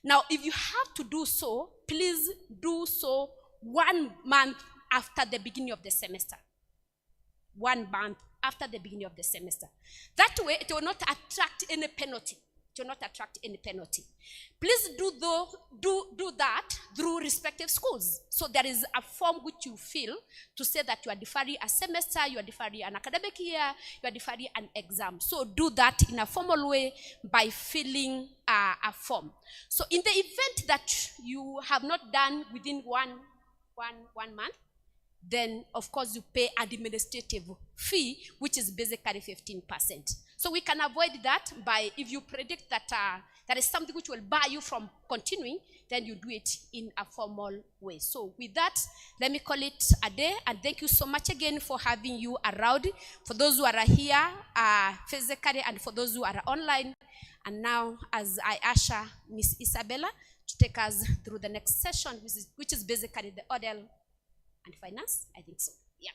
Now, if you have to do so, please do so 1 month after the beginning of the semester. 1 month after the beginning of the semester. That way, it will not attract any penalty. It will not attract any penalty. Please do that through respective schools. So there is a form which you fill to say that you are deferring a semester, you are deferring an academic year, you are deferring an exam. So do that in a formal way by filling a form. So in the event that you have not done within one month, then of course you pay administrative fee, which is basically 15%. So we can avoid that by, if you predict that there is something which will bar you from continuing, then you do it in a formal way. So with that, let me call it a day, and thank you so much again for having you around, for those who are here physically and for those who are online. And now, as I usher Miss Isabella to take us through the next session, which is basically the ODeL and finance, I think so. Yeah.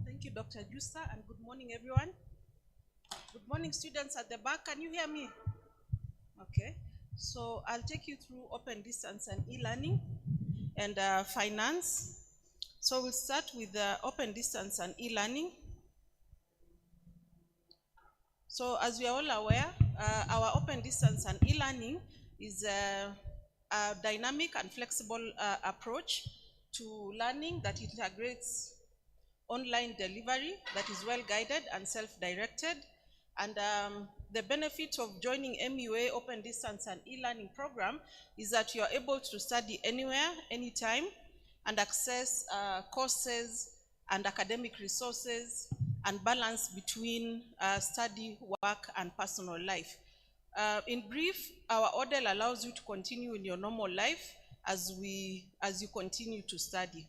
Thank you, Dr. Justa, and good morning, everyone. Good morning, students at the back. Can you hear me? Okay. So I'll take you through open distance and e-learning and finance. So we'll start with open distance and e-learning. So as we are all aware, our open distance and e-learning is a dynamic and flexible approach to learning that integrates online delivery that is well guided and self-directed. And the benefit of joining MUA open distance and e-learning program is that you are able to study anywhere, anytime, and access courses and academic resources and balance between study, work, and personal life. In brief, our ODeL allows you to continue in your normal life as you continue to study.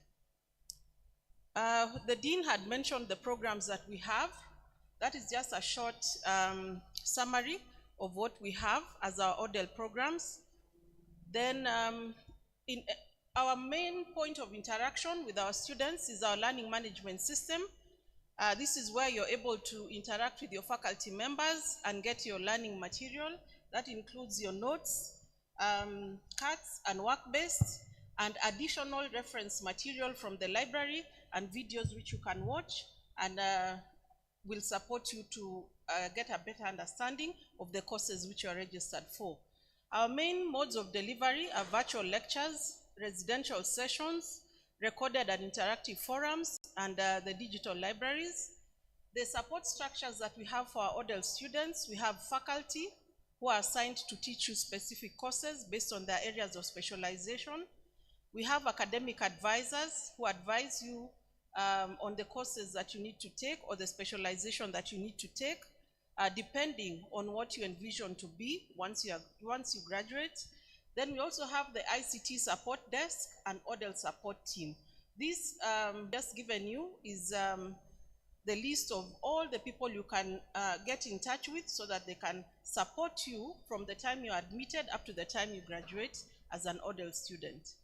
The Dean had mentioned the programs that we have. That is just a short summary of what we have as our ODeL programs. Then our main point of interaction with our students is our learning management system. This is where you're able to interact with your faculty members and get your learning material. That includes your notes, cards and work-based, and additional reference material from the library and videos which you can watch and will support you to get a better understanding of the courses which you are registered for. Our main modes of delivery are virtual lectures, residential sessions, recorded and interactive forums, and the digital libraries. The support structures that we have for our ODeL students, we have faculty who are assigned to teach you specific courses based on their areas of specialization. We have academic advisors who advise you on the courses that you need to take or the specialization that you need to take, depending on what you envision to be once you graduate. Then we also have the ICT support desk and ODeL support team. This just given you is the list of all the people you can get in touch with so that they can support you from the time you're admitted up to the time you graduate as an ODeL student.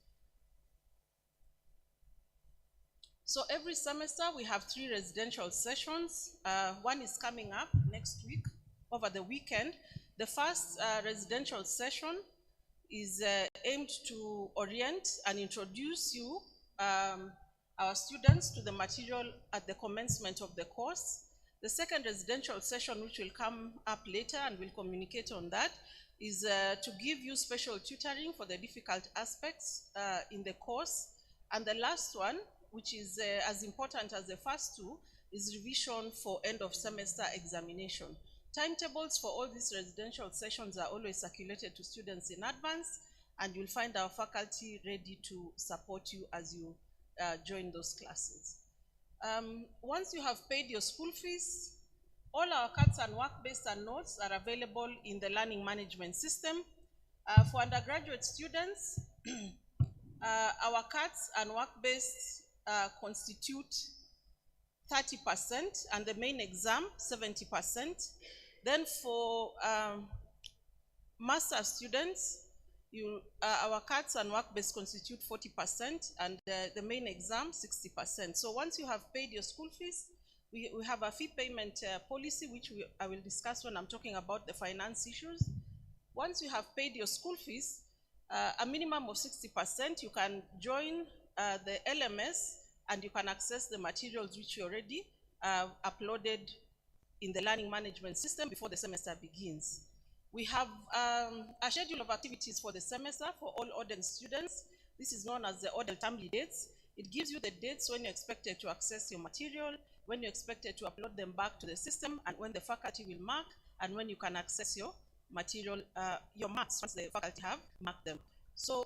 So every semester we have 3 residential sessions. One is coming up next week, over the weekend. The first residential session is aimed to orient and introduce you, our students, to the material at the commencement of the course. The second residential session, which will come up later and we'll communicate on that, is to give you special tutoring for the difficult aspects in the course. And the last one, which is as important as the first two, is revision for end of semester examination. Timetables for all these residential sessions are always circulated to students in advance, and you'll find our faculty ready to support you as you join those classes. Once you have paid your school fees, all our cards and work-based and notes are available in the learning management system. For undergraduate students, our cards and work-based constitute 30% and the main exam 70%. Then for master students, our cards and work-based constitute 40% and the main exam 60%. So once you have paid your school fees, we have a fee payment policy, which I will discuss when I'm talking about the finance issues. Once you have paid your school fees, a minimum of 60%, you can join the LMS and you can access the materials which you already uploaded in the learning management system before the semester begins. We have a schedule of activities for the semester for all ODeL students. This is known as the ODeL timely dates. It gives you the dates when you're expected to access your material, when you're expected to upload them back to the system, and when the faculty will mark, and when you can access your material, your marks once the faculty have marked them. So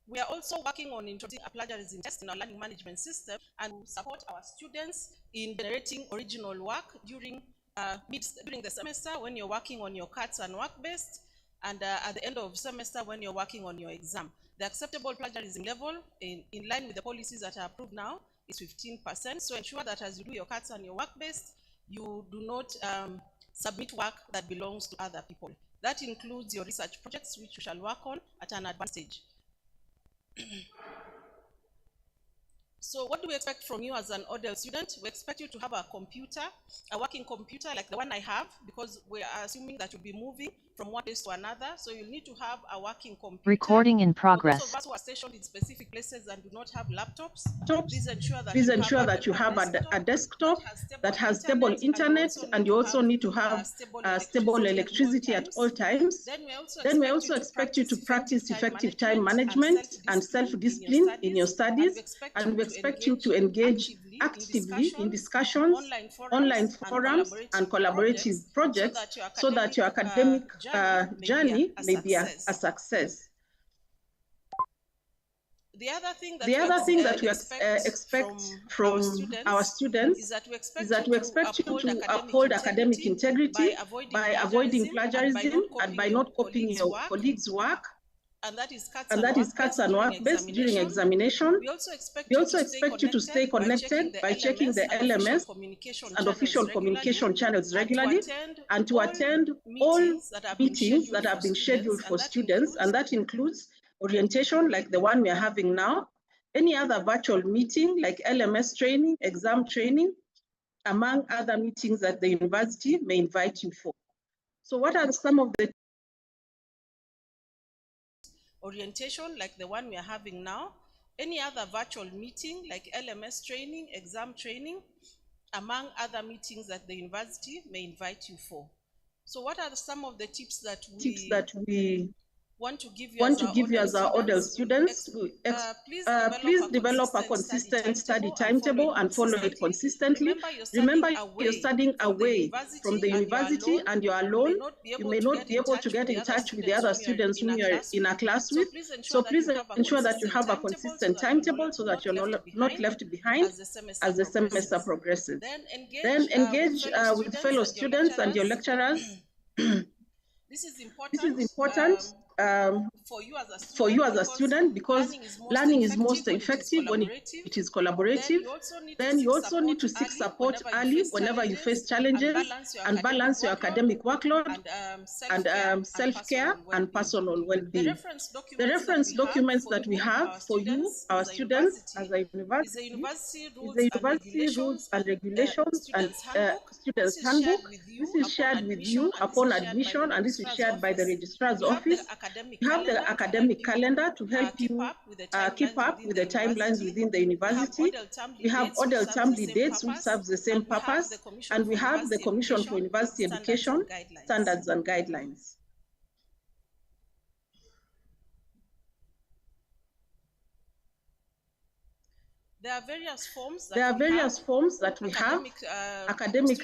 we are also working on introducing a plagiarism test in our learning management system, and we support our students in generating original work during the semester when you're working on your cards and work-based, and at the end of semester when you're working on your exam. The acceptable plagiarism level in line with the policies that are approved now is 15%. So ensure that as you do your cards and your work-based, you do not submit work that belongs to other people. That includes your research projects, which you shall work on at an advanced stage. So what do we expect from you as an ODeL student? We expect you to have a computer, a working computer like the one I have, because we are assuming that you'll be moving from one place to another. So you'll need to have a working computer. Recording in progress. For those of us who are stationed in specific places and do not have laptops, please ensure that you have a desktop that has stable internet, and you also need to have stable electricity at all times. Then we also expect you to practice effective time management and self-discipline in your studies, and we expect you to engage actively in discussions, online forums, and collaborative projects so that your academic journey may be a success. The other thing that we expect from our students is that we expect you to uphold academic integrity by avoiding plagiarism and by not copying your colleagues' work. And that is cards and work-based during examination. We also expect you to stay connected by checking the LMS and official communication channels regularly, and to attend all meetings that have been scheduled for students, and that includes orientation like the one we are having now, any other virtual meeting like LMS training, exam training, among other meetings that the university may invite you for. So what are some of the orientation like the one we are having now, any other virtual meeting like LMS training, exam training, among other meetings that the university may invite you for. So what are some of the tips that we want to give you as our ODeL students? Please develop a consistent study timetable and follow it consistently. Remember, you're studying away from the university and you're alone. You may not be able to get in touch with the other students whom you're in a class with. So please ensure that you have a consistent timetable so that you're not left behind as the semester progresses. Then engage with fellow students and your lecturers. This is important for you as a student, because learning is most effective when it is collaborative. Then you also need to seek support early whenever you face challenges, and balance your academic workload and self-care and personal well-being. The reference documents that we have for you, our students, as a university, is the university rules and regulations and students' handbook. This is shared with you upon admission, and this is shared by the registrar's office. You have the academic calendar to help you keep up with the timelines within the university. We have ODeL timely dates, which serves the same purpose, and we have the Commission for University Education standards and guidelines. There are various forms that we have. Academic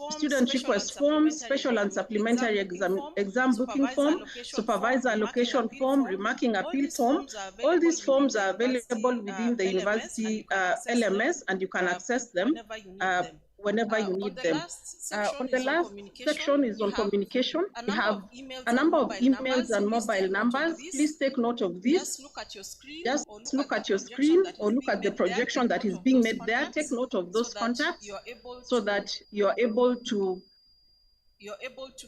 student request forms, special and supplementary exam booking form, supervisor allocation form, remarking appeal form. All these forms are available within the university LMS, and you can access them whenever you need them. On the last section is on communication. We have a number of emails and mobile numbers. Please take note of this. Just look at your screen or look at the projection that is being made there. Take note of those contacts so that you're able to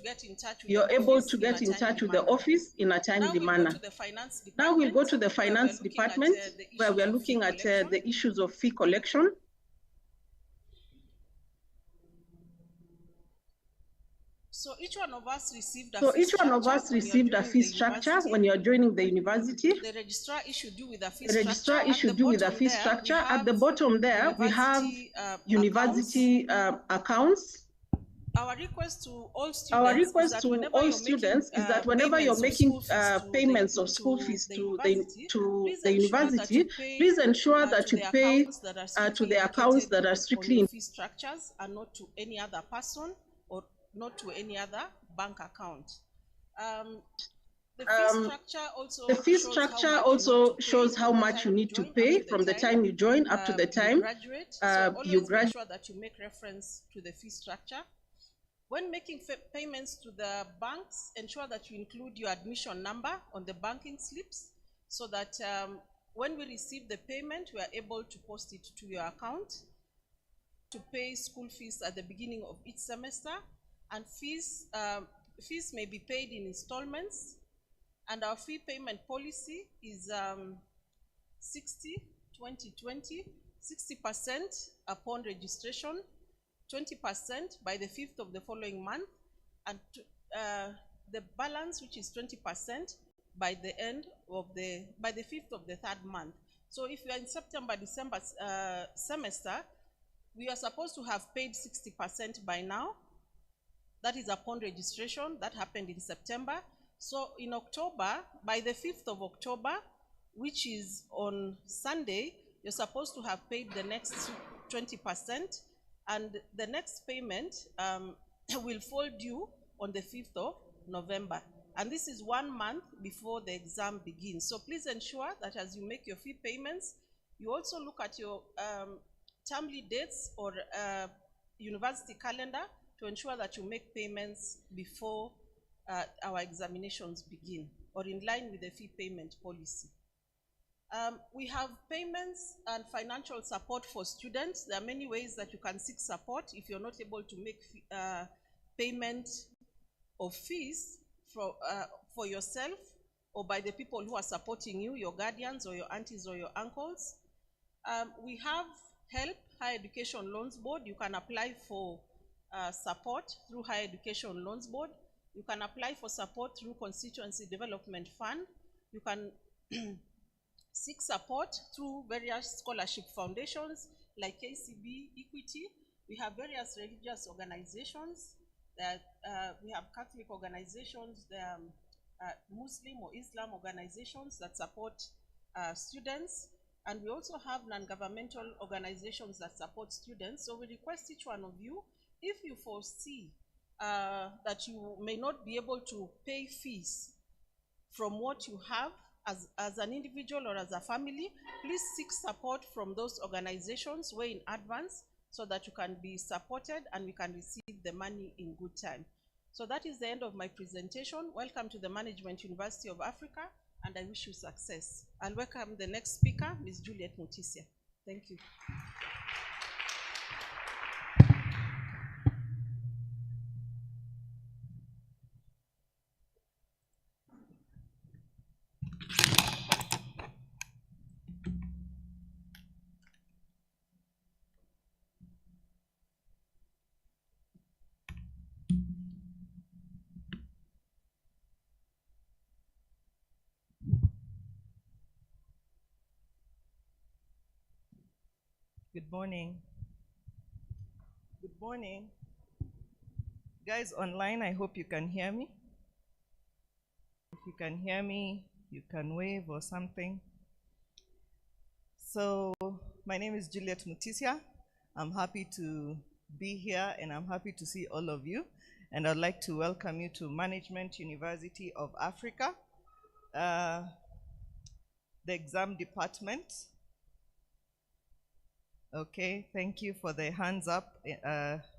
get in touch with the office in a timely manner. Now we'll go to the finance department, where we are looking at the issues of fee collection. So each one of us received a fee structure when you're joining the university. The registrar issued you with a fee structure. At the bottom there, we have university accounts. Our request to all students is that whenever you're making payments of school fees to the university, please ensure that you pay to the accounts that are strictly in fee structures and not to any other person or not to any other bank account. The fee structure also shows how much you need to pay from the time you join up to the time you graduate. Make sure that you make reference to the fee structure. When making payments to the banks, ensure that you include your admission number on the banking slips, so that when we receive the payment, we are able to post it to your account to pay school fees at the beginning of each semester. And fees may be paid in installments, and our fee payment policy is 60-20-20, 60% upon registration, 20% by the 5th of the following month, and the balance, which is 20%, by the 5th of the 3rd month. So if you are in September-December semester, we are supposed to have paid 60% by now. That is upon registration. That happened in September. So in October, by the 5th of October, which is on Sunday, you're supposed to have paid the next 20%, and the next payment will fall due on the 5th of November. And this is 1 month before the exam begins. So please ensure that as you make your fee payments, you also look at your termly dates or university calendar to ensure that you make payments before our examinations begin, or in line with the fee payment policy. We have payments and financial support for students. There are many ways that you can seek support if you're not able to make payment of fees for yourself or by the people who are supporting you, your guardians or your aunties or your uncles. We have HELP, Higher Education Loans Board. You can apply for support through Higher Education Loans Board. You can apply for support through Constituency Development Fund. You can seek support through various scholarship foundations like KCB, Equity. We have various religious organizations. That we have Catholic organizations, the Muslim or Islam organizations that support students. And we also have non-governmental organizations that support students. So we request each one of you, if you foresee that you may not be able to pay fees from what you have as an individual or as a family, please seek support from those organizations way in advance so that you can be supported and we can receive the money in good time. So that is the end of my presentation. Welcome to the Management University of Africa, and I wish you success. I'll welcome the next speaker, Ms. Juliet Mutisia. Thank you. Good morning. Good morning. Guys online, I hope you can hear me. If you can hear me, you can wave or something. So, my name is Juliet Mutisia. I'm happy to be here and I'm happy to see all of you. And I'd like to welcome you to Management University of Africa, the exam department. Okay, thank you for the hands up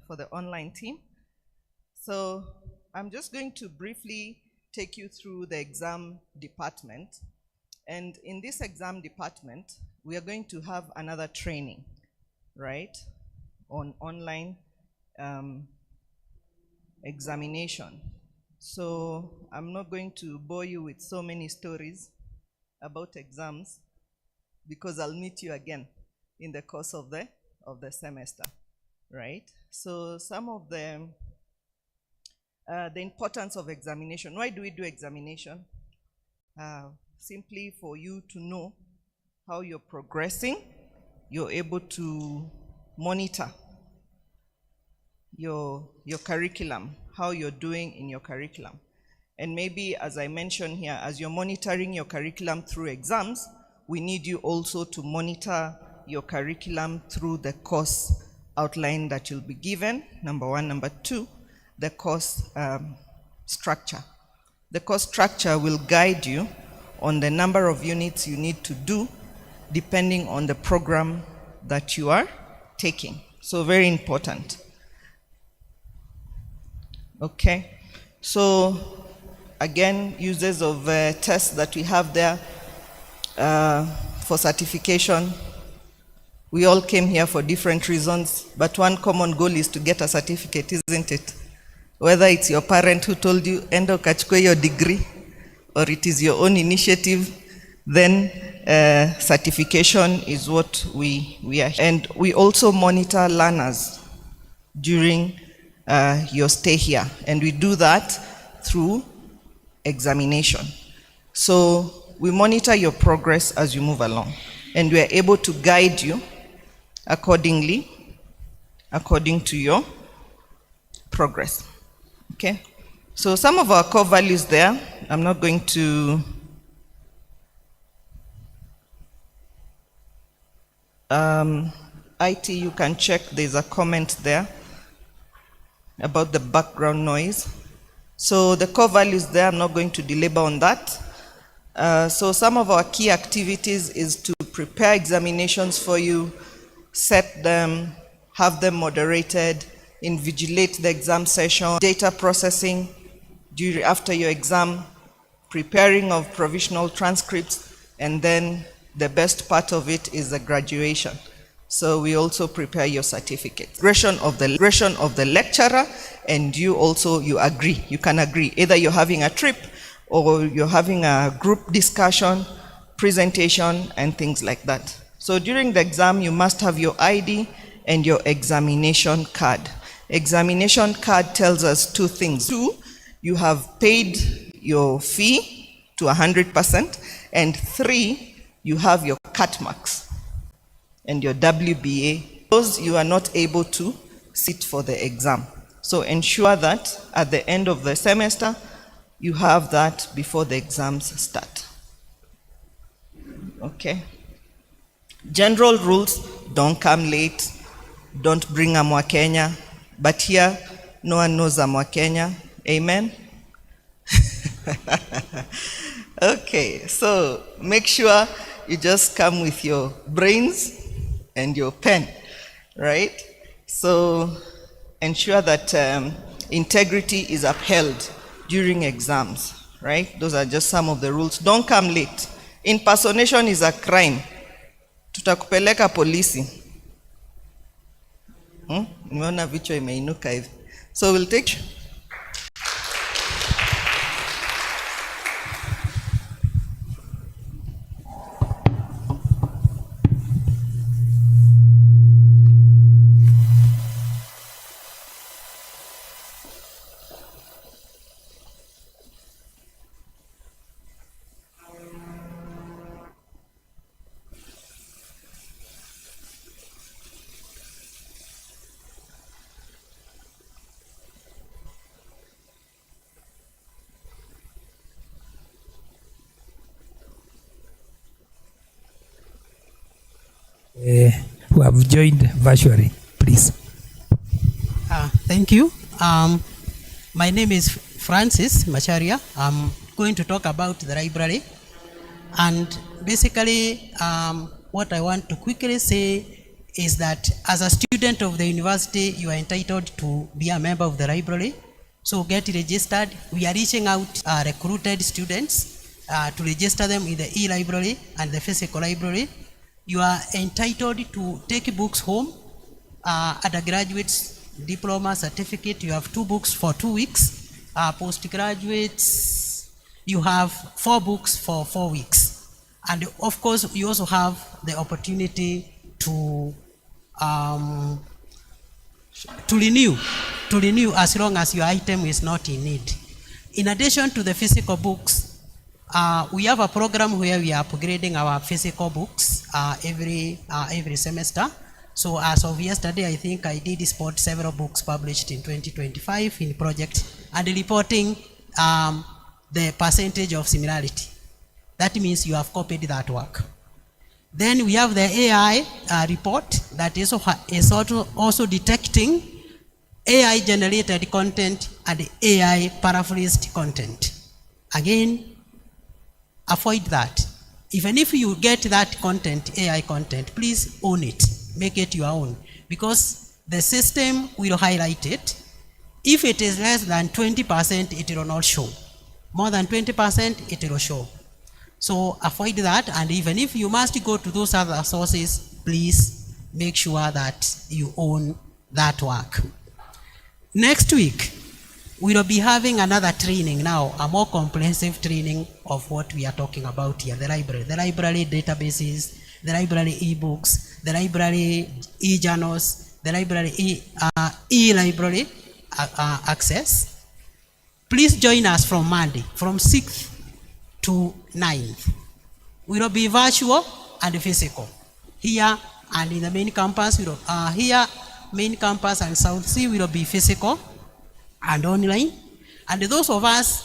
for the online team. So I'm just going to briefly take you through the exam department. And in this exam department, we are going to have another training, right, on online examination. So I'm not going to bore you with so many stories about exams because I'll meet you again in the course of the semester, right? So some of the importance of examination. Why do we do examination? Simply for you to know how you're progressing. You're able to monitor your curriculum, how you're doing in your curriculum. And maybe, as I mentioned here, as you're monitoring your curriculum through exams, we need you also to monitor your curriculum through the course outline that you'll be given, number one. Number two, the course structure. The course structure will guide you on the number of units you need to do depending on the program that you are taking. So very important. Okay, so again, uses of tests that we have there for certification. We all came here for different reasons, but one common goal is to get a certificate, isn't it? Whether it's your parent who told you, enda ukachukue your degree, or it is your own initiative, then certification is what we are. And we also monitor learners during your stay here, and we do that through examination. So we monitor your progress as you move along, and we are able to guide you accordingly, according to your progress. Okay, so some of our core values there, I'm not going to IT, you can check, there's a comment there about the background noise. So the core values there, I'm not going to belabor on that. So some of our key activities is to prepare examinations for you, set them, have them moderated, invigilate the exam session, data processing after your exam, preparing of provisional transcripts, and then the best part of it is the graduation. So we also prepare your certificate. Regression of the lecturer, and you agree. You can agree. Either you're having a trip or you're having a group discussion, presentation, and things like that. So during the exam, you must have your ID and your examination card. Examination card tells us two things. Two, you have paid your fee to 100%, and three, you have your cut marks and your WBA. Those you are not able to sit for the exam. So ensure that at the end of the semester, you have that before the exams start. Okay. General rules: don't come late, don't bring a Mwakenya, but here no one knows a Mwakenya. Amen. Okay, so make sure you just come with your brains and your pen, right? So ensure that integrity is upheld during exams, right? Those are just some of the rules. Don't come late. Impersonation is a crime. Tutakupeleka polisi. Nimeona vichwa imeinuka hivi. So we'll take... Who have joined virtually, please. Thank you. My name is Francis Macharia. I'm going to talk about the library. And basically, what I want to quickly say is that as a student of the university, you are entitled to be a member of the library. So get registered. We are reaching out recruited students to register them in the e-library and the physical library. You are entitled to take books home. Undergraduates, diploma, certificate, you have 2 books for 2 weeks. Postgraduates, you have 4 books for 4 weeks. And of course, you also have the opportunity to renew as long as your item is not in need. In addition to the physical books, we have a program where we are upgrading our physical books every semester. So as of yesterday, I think I did spot several books published in 2025 in project and reporting the percentage of similarity. That means you have copied that work. Then we have the AI report that is also detecting AI generated content and AI paraphrased content. Again, avoid that. Even if you get that content, AI content, please own it. Make it your own. Because the system will highlight it. If it is less than 20%, it will not show. More than 20%, it will show. So avoid that. And even if you must go to those other sources, please make sure that you own that work. Next week, we will be having another training now, a more comprehensive training of what we are talking about here, the library databases, the library e-books, the library e-journals, the library e-library access. Please join us from Monday, from 6th to 9th. We will be virtual and physical. Here and in the main campus, here, main campus and South Sea will be physical and online. And those of us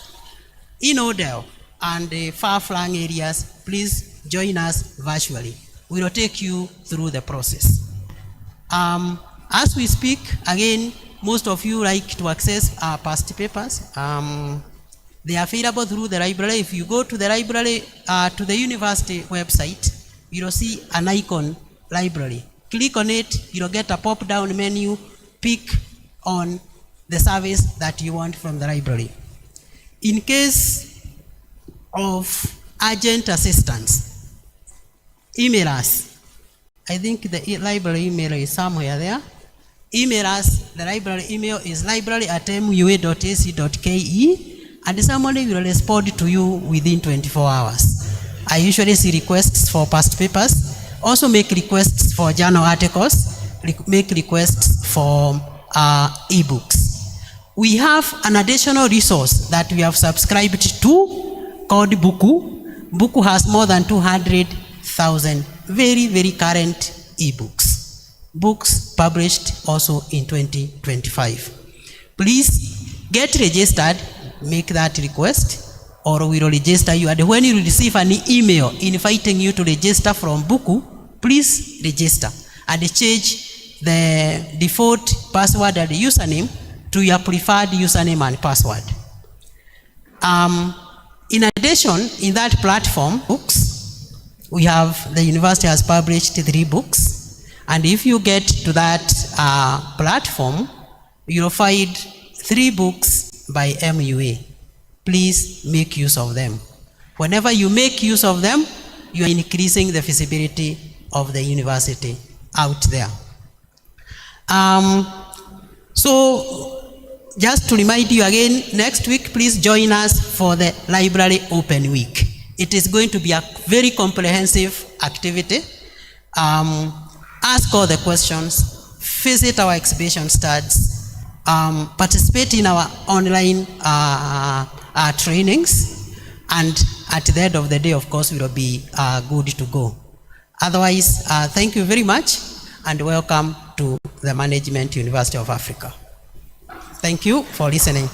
in ODeL and the far-flung areas, please join us virtually. We will take you through the process. As we speak, again, most of you like to access our past papers. They are available through the library. If you go to the library, to the university website, you will see an icon, library. Click on it, you'll get a pop-down menu, pick on the service that you want from the library. In case of urgent assistance, email us. I think the library email is somewhere there. Email us. The library email is library@mua.ac.ke, and somebody will respond to you within 24 hours. I usually see requests for past papers, also make requests for journal articles, make requests for ebooks. We have an additional resource that we have subscribed to called Buku. Buku has more than 200,000 very, very current ebooks. Books published also in 2025. Please get registered, make that request, or we will register you. And when you receive an email inviting you to register from Buku, please register and change the default password and username to your preferred username and password. In addition, in that platform, books, we have, the university has published 3 books. And if you get to that platform, you'll find 3 books by MUA. Please make use of them. Whenever you make use of them, you are increasing the visibility of the university out there. So just to remind you again, next week, please join us for the Library Open Week. It is going to be a very comprehensive activity. Ask all the questions, visit our exhibition studs, participate in our online trainings, and at the end of the day, of course, we will be good to go. Otherwise, thank you very much, and welcome to the Management University of Africa. Thank you for listening.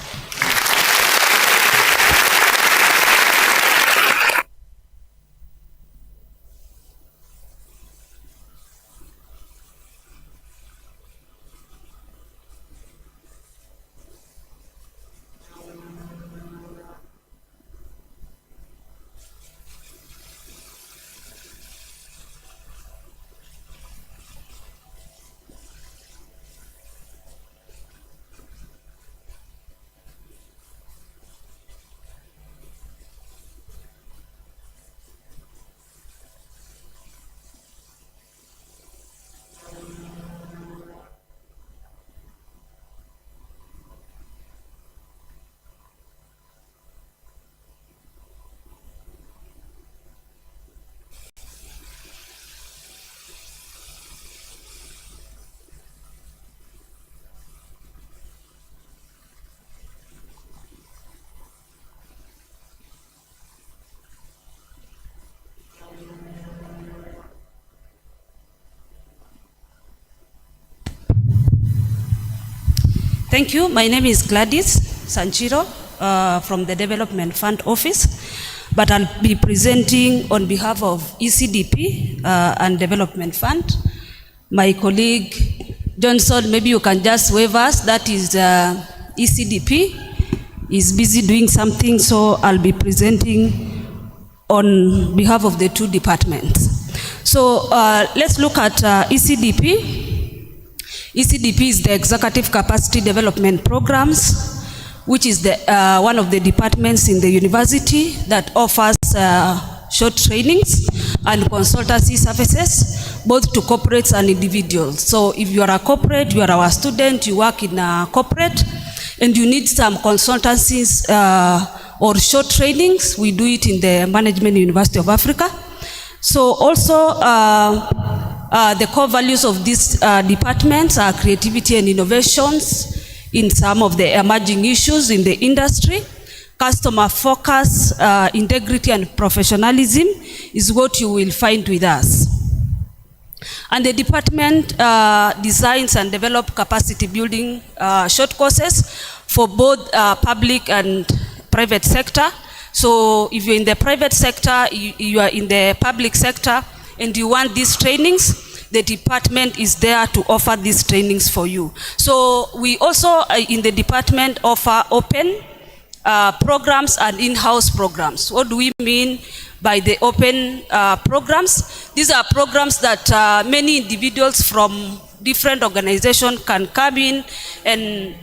Thank you. My name is Gladys Sanchiro from the Development Fund Office, but I'll be presenting on behalf of ECDP and Development Fund. My colleague Johnson, maybe you can just wave us. That is ECDP is busy doing something, so I'll be presenting on behalf of the 2 departments. So let's look at ECDP. ECDP is the Executive Capacity Development Programs, which is the, one of the departments in the university that offers short trainings and consultancy services, both to corporates and individuals. So if you are a corporate, you are our student, you work in a corporate, and you need some consultancies or short trainings, we do it in the Management University of Africa. So also, the core values of these departments are creativity and innovations in some of the emerging issues in the industry. Customer focus, integrity and professionalism is what you will find with us. And the department designs and develops capacity building short courses for both public and private sector. So if you're in the private sector, you are in the public sector, and you want these trainings, the department is there to offer these trainings for you. So we also in the department offer open programs and in-house programs. What do we mean by the open programs? These are programs that many individuals from different organizations can come in and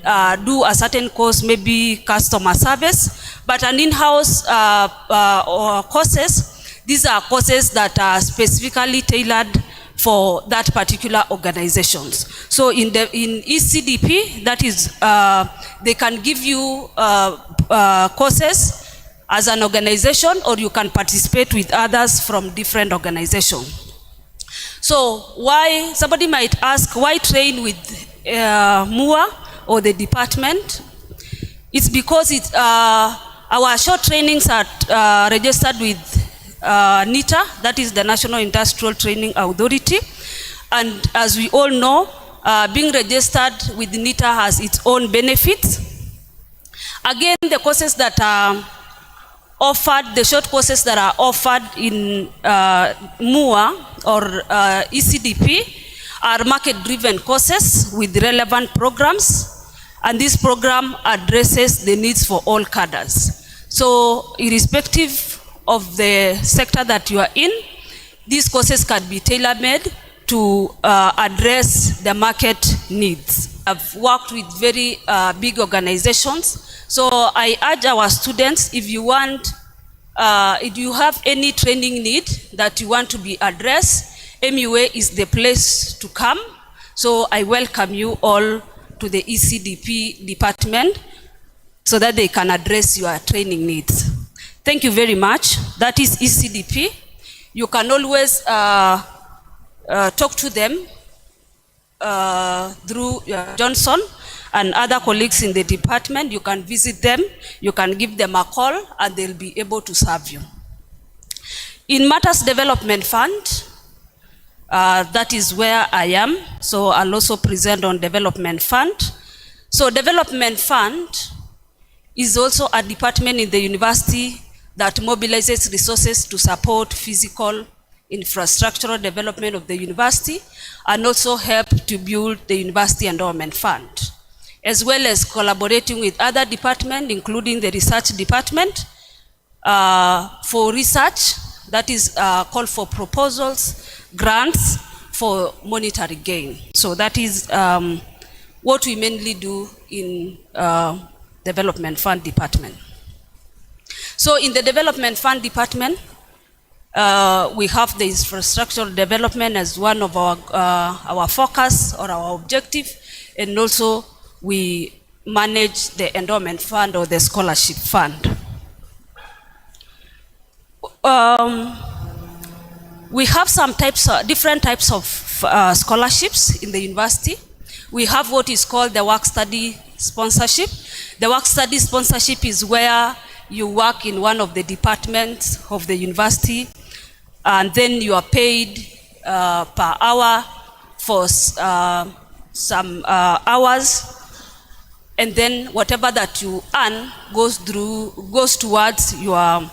do a certain course, maybe customer service, but an in-house courses. These are courses that are specifically tailored for that particular organizations. So in ECDP, that is, they can give you courses as an organization, or you can participate with others from different organizations. So why, somebody might ask, why train with MUA or the department? It's because it's, our short trainings are registered with NITA, that is the National Industrial Training Authority. And as we all know, being registered with NITA has its own benefits. Again, the courses that are offered, the short courses that are offered in MUA or ECDP are market-driven courses with relevant programs, and this program addresses the needs for all cadres. So irrespective of the sector that you are in, these courses can be tailor-made to address the market needs. I've worked with very big organizations. So I urge our students, if you have any training need that you want to be addressed, MUA is the place to come. So I welcome you all to the ECDP department so that they can address your training needs. Thank you very much. That is ECDP. You can always talk to them through Johnson and other colleagues in the department. You can visit them, you can give them a call, and they'll be able to serve you. In Matters Development Fund, that is where I am, so I'll also present on Development Fund. So Development Fund is also a department in the university that mobilizes resources to support physical infrastructural development of the university and also help to build the University Endowment Fund, as well as collaborating with other departments, including the research department for research, that is call for proposals, grants for monetary gain. So that is what we mainly do in Development Fund department. So in the Development Fund department, we have the infrastructural development as one of our focus or our objective, and also we manage the endowment fund or the scholarship fund. We have some different types of scholarships in the university. We have what is called the work study sponsorship. The work study sponsorship is where you work in one of the departments of the university, and then you are paid per hour for some hours, and then whatever that you earn goes towards your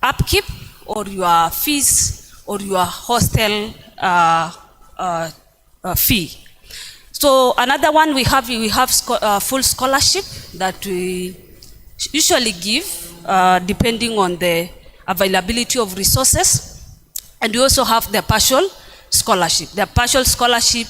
upkeep or your fees or your hostel fee. So another one we have full scholarship that we usually give depending on the availability of resources. And we also have the partial scholarship. The partial scholarship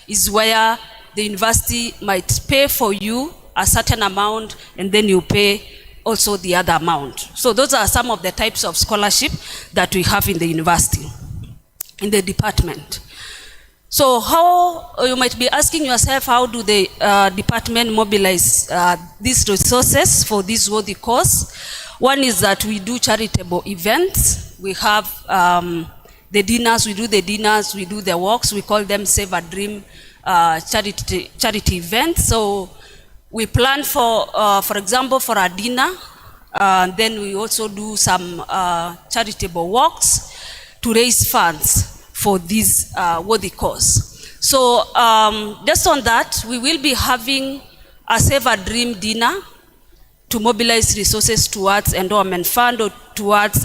is where the university might pay for you a certain amount and then you pay also the other amount. So those are some of the types of scholarship that we have in the university, in the department. So how, you might be asking yourself, how do the department mobilize these resources for this worthy cause? One is that we do charitable events. We have the dinners, we do the walks, we call them Save a Dream charity events. So we plan for example, for a dinner, then we also do some charitable walks to raise funds for this worthy cause. So just on that, we will be having a Save a Dream dinner to mobilize resources towards endowment fund or towards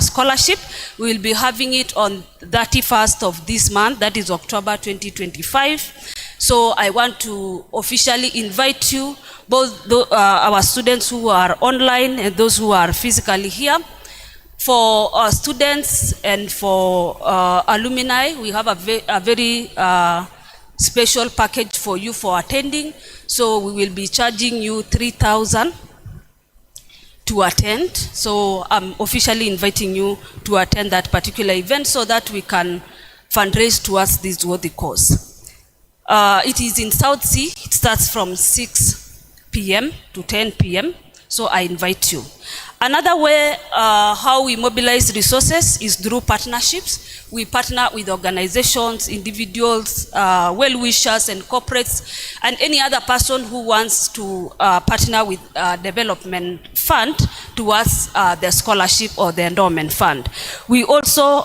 scholarship. We will be having it on 31st of this month, that is October 2025. So I want to officially invite you, both our students who are online and those who are physically here. For students and for alumni, we have a very special package for you for attending. So we will be charging you 3,000 to attend. So I'm officially inviting you to attend that particular event so that we can fundraise towards this worthy cause. It is in South Sea. It starts from 6 p.m. to 10 p.m. So I invite you. Another way how we mobilize resources is through partnerships. We partner with organizations, individuals, well-wishers and corporates, and any other person who wants to partner with development fund towards the scholarship or the endowment fund. We also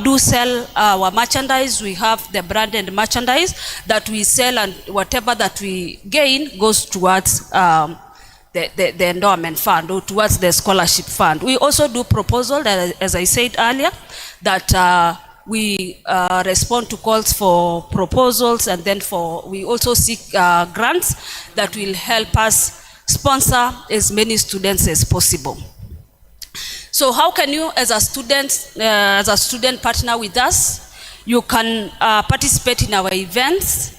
do sell our merchandise. We have the branded merchandise that we sell, and whatever that we gain goes towards the endowment fund or towards the scholarship fund. We also do proposal, that, as I said earlier, that we respond to calls for proposals, and then we also seek grants that will help us sponsor as many students as possible. So how can you, as a student partner with us? You can participate in our events.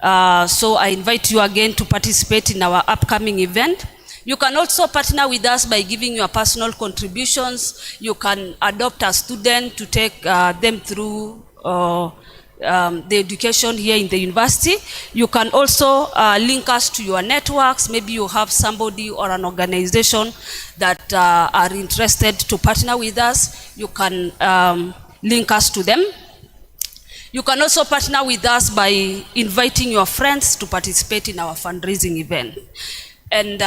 So I invite you again to participate in our upcoming event. You can also partner with us by giving your personal contributions. You can adopt a student to take them through the education here in the university. You can also link us to your networks. Maybe you have somebody or an organization that are interested to partner with us. You can link us to them. You can also partner with us by inviting your friends to participate in our fundraising event. And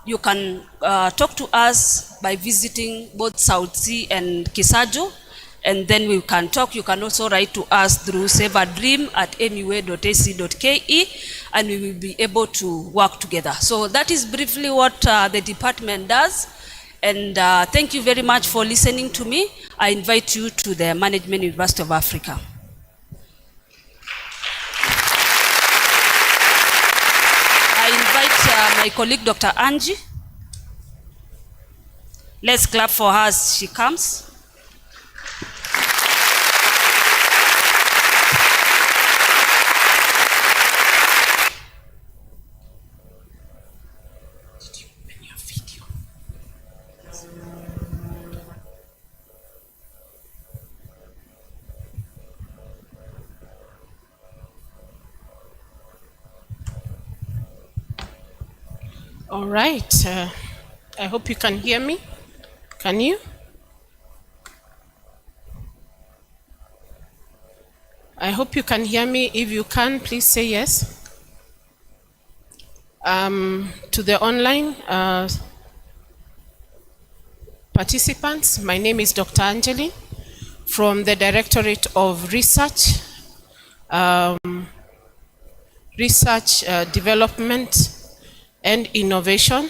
you can talk to us by visiting both South Sea and Kisaju, and then we can talk. You can also write to us through saveadream@mua.ac.ke, and we will be able to work together. So that is briefly what the department does. And thank you very much for listening to me. I invite you to the Management University of Africa. I invite my colleague, Dr. Angie. Let's clap for her as she comes. All right. I hope you can hear me. Can you? I hope you can hear me. If you can, please say yes. To the online participants, my name is Dr. Angeline from the Directorate of Research, Development and Innovation,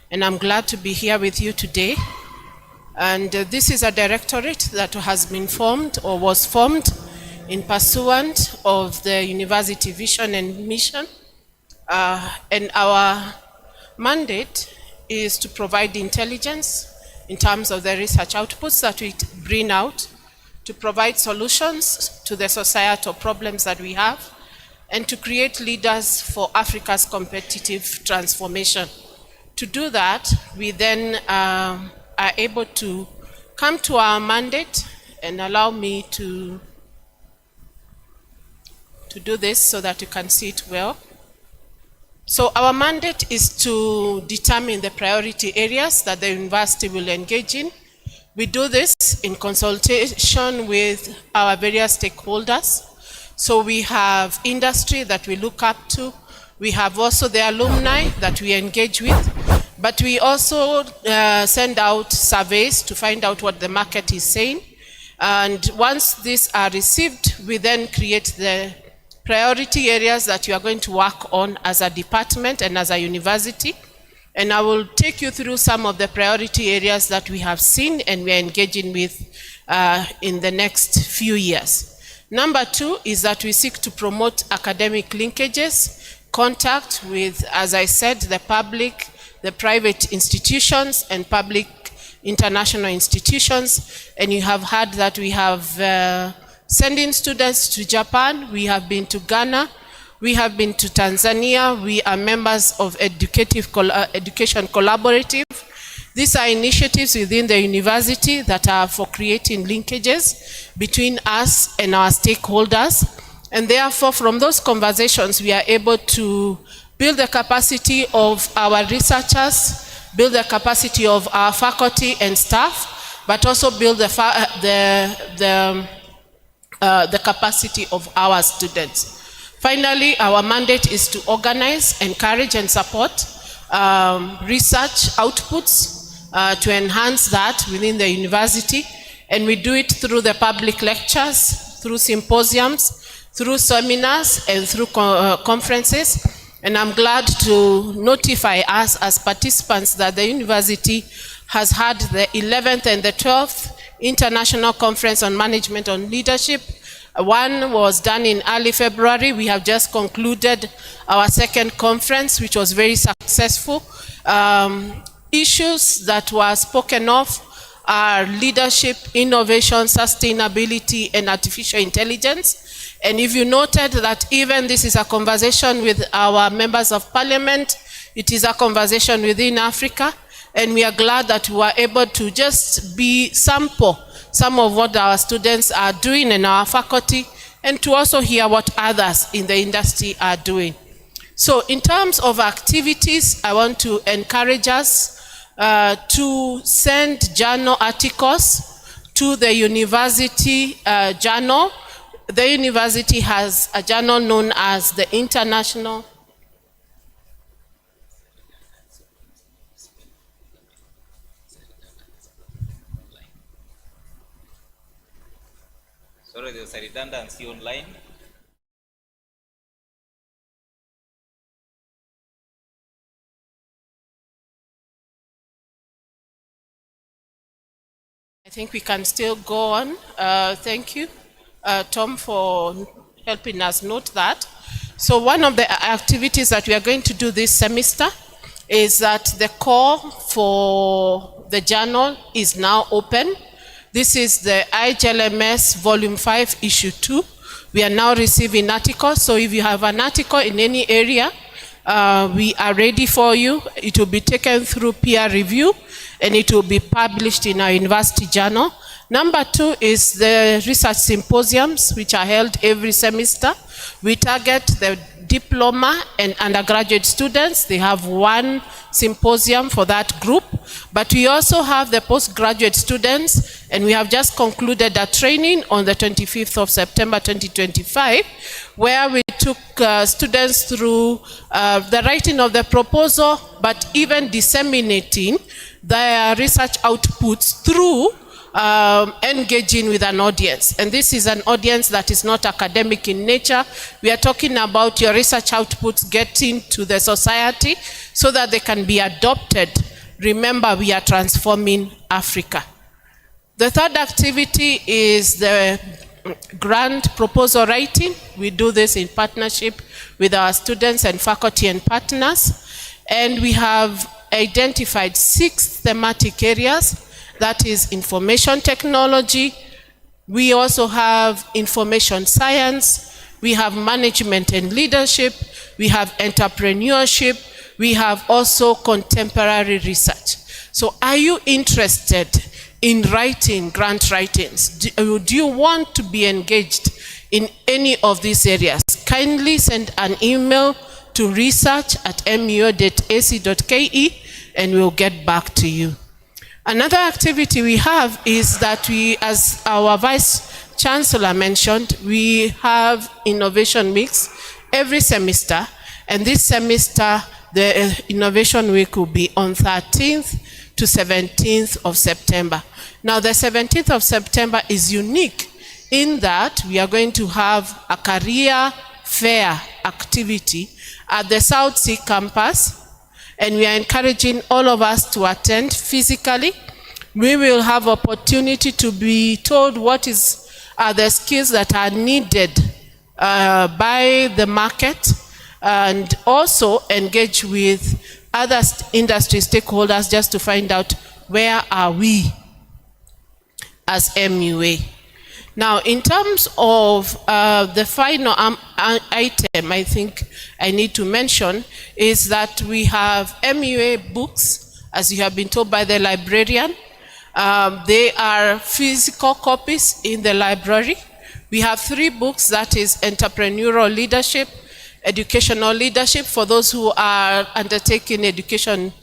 and I'm glad to be here with you today. And this is a directorate that has been formed or was formed in pursuant of the university vision and mission. And our mandate is to provide intelligence in terms of the research outputs that we bring out, to provide solutions to the societal problems that we have, and to create leaders for Africa's competitive transformation. To do that, we then are able to come to our mandate, and allow me to do this so that you can see it well. So our mandate is to determine the priority areas that the university will engage in. We do this in consultation with our various stakeholders. So we have industry that we look up to. We have also the alumni that we engage with. But we also send out surveys to find out what the market is saying. And once these are received, we then create the priority areas that you are going to work on as a department and as a university. And I will take you through some of the priority areas that we have seen and we are engaging with in the next few years. Number 2 is that we seek to promote academic linkages, contact with, as I said, the public, the private institutions, and public international institutions. And you have heard that we have sending students to Japan. We have been to Ghana. We have been to Tanzania. We are members of Education Collaborative. These are initiatives within the university that are for creating linkages between us and our stakeholders. And therefore, from those conversations, we are able to build the capacity of our researchers, build the capacity of our faculty and staff, but also build the capacity of our students. Finally, our mandate is to organize, encourage, and support research outputs to enhance that within the university. And we do it through the public lectures, through symposiums, through seminars, and through conferences. And I'm glad to notify us as participants that the university has had the 11th and the 12th International Conference on Management on Leadership. One was done in early February. We have just concluded our second conference, which was very successful. Issues that were spoken of are leadership, innovation, sustainability, and artificial intelligence. And if you noted that even this is a conversation with our members of parliament, it is a conversation within Africa, and we are glad that we were able to just sample some of what our students are doing and our faculty, and to also hear what others in the industry are doing. So in terms of activities, I want to encourage us to send journal articles to the university journal. The university has a journal known as the International Sorry, there's a redundancy online. I think we can still go on. Thank you, Tom, for helping us note that. So one of the activities that we are going to do this semester is that the call for the journal is now open. This is the IGLMS Volume 5, Issue 2. We are now receiving articles. So if you have an article in any area, we are ready for you. It will be taken through peer review, and it will be published in our university journal. Number 2 is the research symposiums, which are held every semester. We target the diploma and undergraduate students. They have one symposium for that group. But we also have the postgraduate students, and we have just concluded a training on the 25th of September 2025, where we took students through the writing of the proposal, but even disseminating their research outputs through engaging with an audience. And this is an audience that is not academic in nature. We are talking about your research outputs getting to the society so that they can be adopted. Remember, we are transforming Africa. The third activity is the grant proposal writing. We do this in partnership with our students and faculty and partners. And we have identified 6 thematic areas. That is information technology. We also have information science. We have management and leadership. We have entrepreneurship. We have also contemporary research. So are you interested in writing grant writings? Do you want to be engaged in any of these areas? Kindly send an email to research@mua.ac.ke and we'll get back to you. Another activity we have is that we, as our Vice Chancellor mentioned, we have Innovation Mix every semester, and this semester the Innovation Week will be on 13th to 17th of September. Now the 17th of September is unique in that we are going to have a career fair activity at the South Sea campus, and we are encouraging all of us to attend physically. We will have opportunity to be told what are the skills that are needed by the market, and also engage with other industry stakeholders just to find out where are we as MUA. Now, in terms of the final item, I think I need to mention is that we have MUA books, as you have been told by the librarian. They are physical copies in the library. We have 3 books, that is entrepreneurial leadership, educational leadership for those who are undertaking education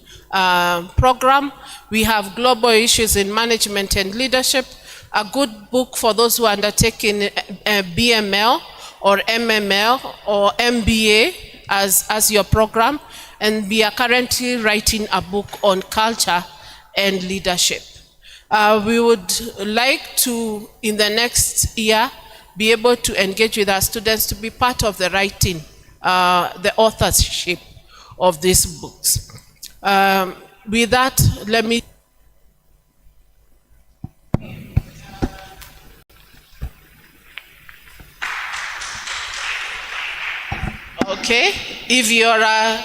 program. We have global issues in management and leadership, a good book for those who are undertaking BML or MML or MBA as your program, and we are currently writing a book on culture and leadership. We would like to, in the next year, be able to engage with our students to be part of the writing, the authorship of these books. With that, let me... Okay, if you're a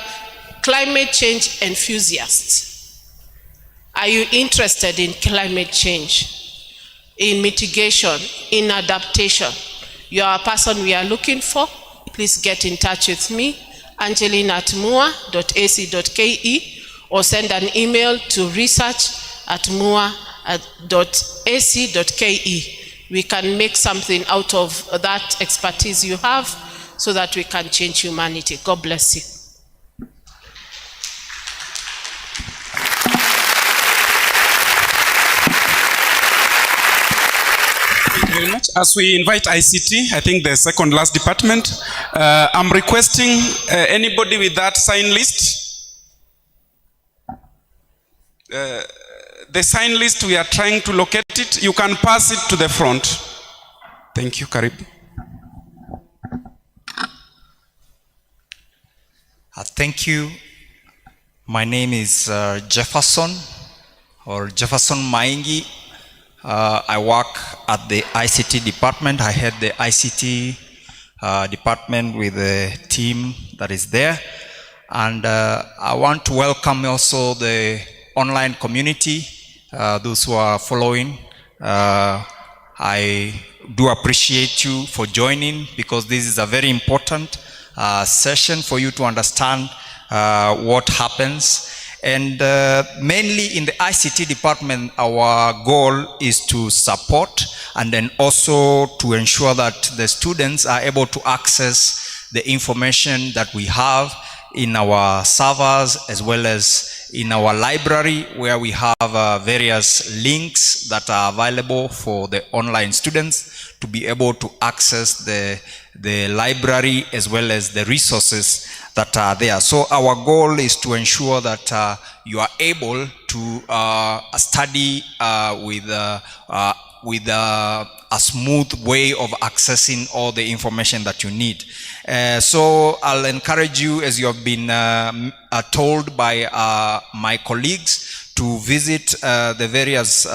climate change enthusiast, Are you interested in climate change, in mitigation, in adaptation? You are a person we are looking for. Please get in touch with me, angeline@mua.ac.ke, or send an email to research@mua.ac.ke. We can make something out of that expertise you have so that we can change humanity. God bless you. Thank you very much. As we invite ICT, I think the second last department, I'm requesting anybody with that sign list. The sign list, we are trying to locate it. You can pass it to the front. Thank you, Karibu. Thank you. My name is Jefferson Maingi. I work at the ICT department. I head the ICT department with the team that is there. And I want to welcome also the online community, those who are following. I do appreciate you for joining, because this is a very important session for you to understand what happens. And mainly in the ICT department, our goal is to support and then also to ensure that the students are able to access the information that we have in our servers as well as in our library, where we have various links that are available for the online students to be able to access the library as well as the resources that are there. So our goal is to ensure that you are able to study with a smooth way of accessing all the information that you need. So I'll encourage you, as you have been told by my colleagues, to visit the various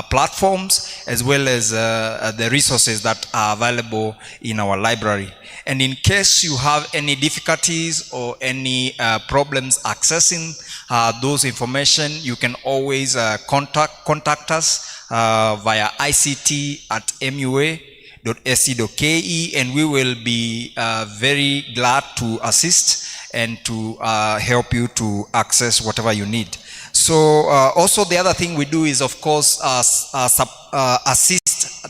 platforms as well as the resources that are available in our library. And in case you have any difficulties or any problems accessing those information, you can always contact us via ict@mua.ac.ke, and we will be very glad to assist and to help you to access whatever you need. So also the other thing we do is, of course, assist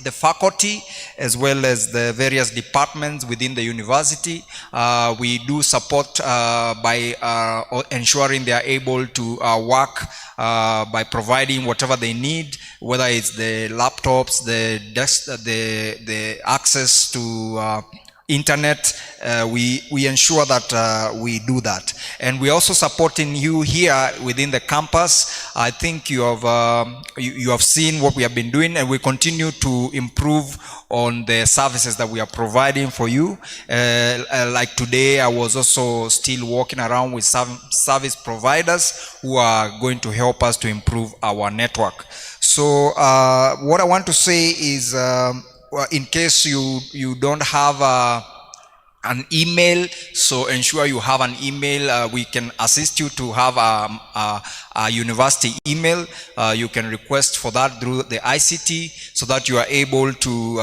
the faculty as well as the various departments within the university. We do support by ensuring they are able to work by providing whatever they need, whether it's the laptops, the access to internet. We ensure that we do that, and we're also supporting you here within the campus. I think you have seen what we have been doing, and we continue to improve on the services that we are providing for you. Like today, I was also still walking around with some service providers who are going to help us to improve our network. So what I want to say is, in case you don't have an email, so ensure you have an email. We can assist you to have a university email. You can request for that through the ICT so that you are able to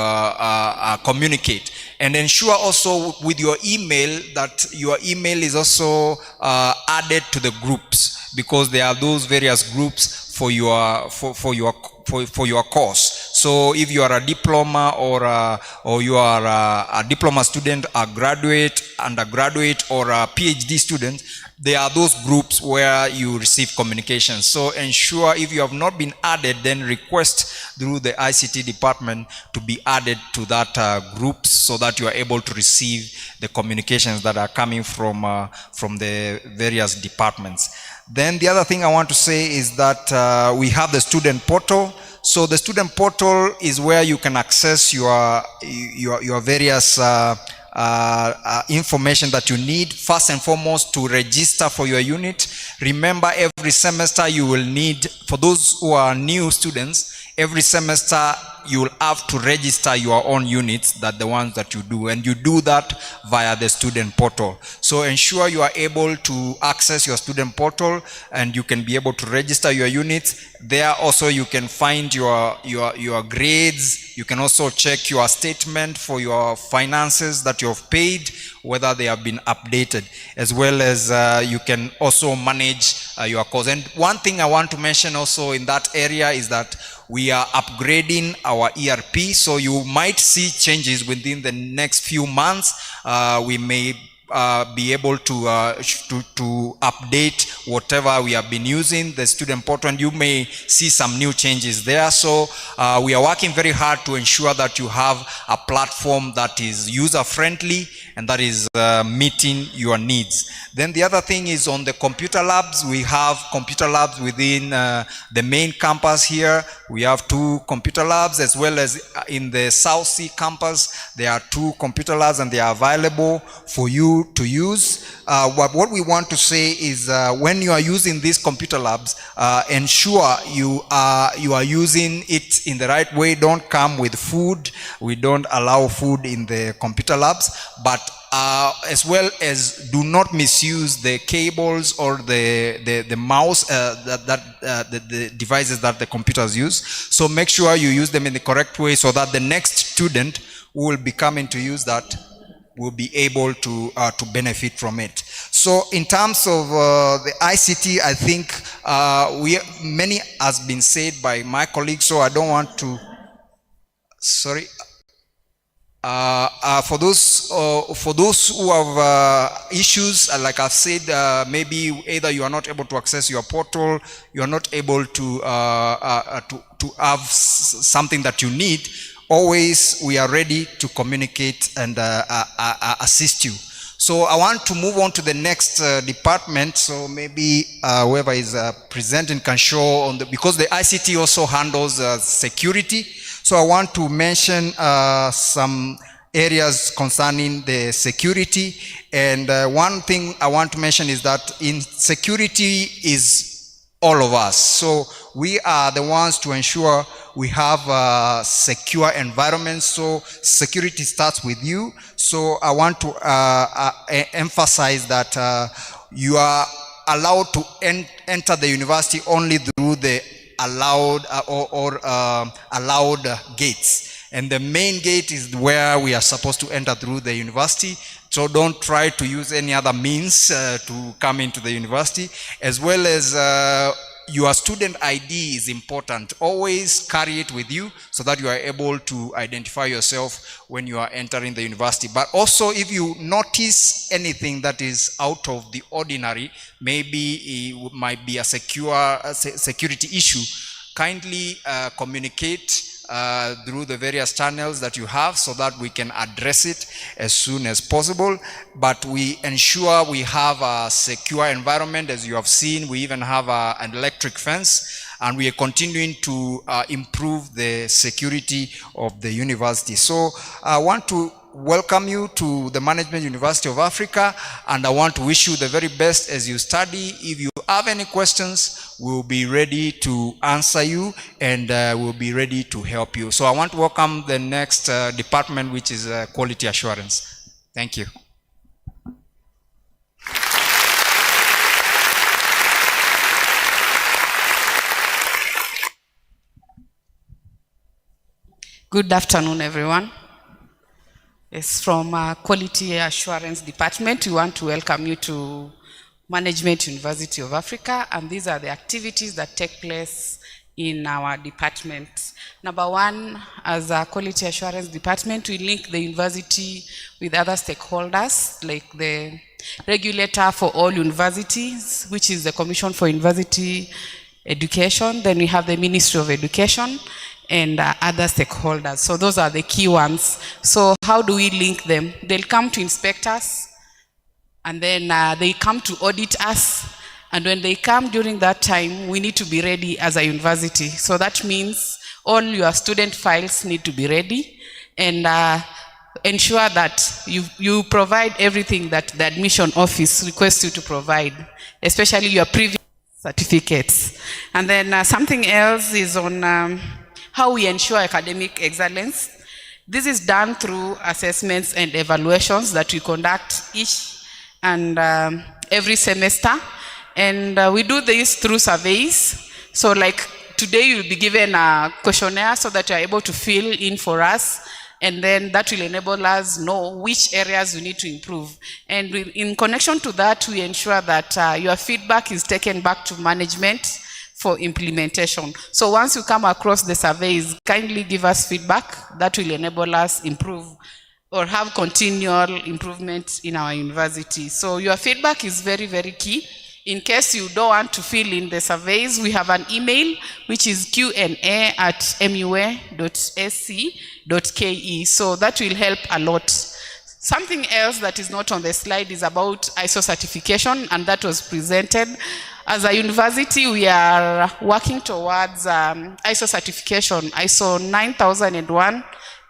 communicate. And ensure also with your email that your email is also added to the groups, because there are those various groups for your course. So if you are a diploma or you are a diploma student, a graduate, undergraduate, or a PhD student, there are those groups where you receive communication. So ensure, if you have not been added, then request through the ICT department to be added to that group, so that you are able to receive the communications that are coming from the various departments. Then the other thing I want to say is that we have the student portal. So the student portal is where you can access your various information that you need. First and foremost, to register for your unit. Remember, every semester you will need, for those who are new students, every semester you'll have to register your own units, that the ones that you do, and you do that via the student portal. So ensure you are able to access your student portal and you can be able to register your units. There also you can find your grades. You can also check your statement for your finances that you have paid, whether they have been updated, as well as you can also manage your course. And one thing I want to mention also in that area is that we are upgrading our ERP, so you might see changes within the next few months. We may be able to update whatever we have been using, the student portal, and you may see some new changes there. So we are working very hard to ensure that you have a platform that is user-friendly and that is meeting your needs. Then the other thing is on the computer labs. We have computer labs within the main campus here. We have 2 computer labs, as well as in the South Sea campus. There are 2 computer labs and they are available for you to use. What we want to say is when you are using these computer labs, ensure you are using it in the right way. Don't come with food. We don't allow food in the computer labs, but as well as do not misuse the cables or the mouse, the devices that the computers use. So make sure you use them in the correct way so that the next student who will be coming to use that will be able to benefit from it. So in terms of the ICT, I think many has been said by my colleagues, so I don't want to, sorry. For those who have issues, like I've said, maybe either you are not able to access your portal, you are not able to have something that you need, always we are ready to communicate and assist you. So I want to move on to the next department. So maybe whoever is presenting can show on because the ICT also handles security. So I want to mention some areas concerning the security. And one thing I want to mention is that in security is all of us. So we are the ones to ensure we have a secure environment. So security starts with you. So I want to emphasize that you are allowed to enter the university only through the allowed allowed gates, and the main gate is where we are supposed to enter through the university. So don't try to use any other means to come into the university. As well as your student ID is important. Always carry it with you so that you are able to identify yourself when you are entering the university. But also, if you notice anything that is out of the ordinary, maybe it might be a security issue, kindly communicate through the various channels that you have so that we can address it as soon as possible. But we ensure we have a secure environment. As you have seen, we even have an electric fence, and we are continuing to improve the security of the university. So I want to welcome you to the Management University of Africa, and I want to wish you the very best as you study. If you have any questions, we'll be ready to answer you, and we'll be ready to help you. So I want to welcome the next department, which is Quality Assurance. Thank you. Good afternoon, everyone. It's from Quality Assurance Department. We want to welcome you to Management University of Africa, and these are the activities that take place in our department. Number one, as a Quality Assurance Department, we link the university with other stakeholders, like the regulator for all universities, which is the Commission for University Education. Then we have the Ministry of Education and other stakeholders. So those are the key ones. So how do we link them? They'll come to inspect us, and then they come to audit us. And when they come during that time, we need to be ready as a university. So that means all your student files need to be ready, and ensure that you provide everything that the admission office requests you to provide, especially your previous certificates. And then something else is on how we ensure academic excellence. This is done through assessments and evaluations that we conduct each and every semester. And we do this through surveys. So like today you'll be given a questionnaire so that you're able to fill in for us. And then that will enable us know which areas we need to improve. And in connection to that, we ensure that your feedback is taken back to management for implementation. So once you come across the surveys, kindly give us feedback that will enable us improve or have continual improvement in our university. So your feedback is very, very key. In case you don't want to fill in the surveys, we have an email which is qa@mua.sc.ke. So that will help a lot. Something else that is not on the slide is about ISO certification, and that was presented. As a university, we are working towards ISO certification, ISO 9001,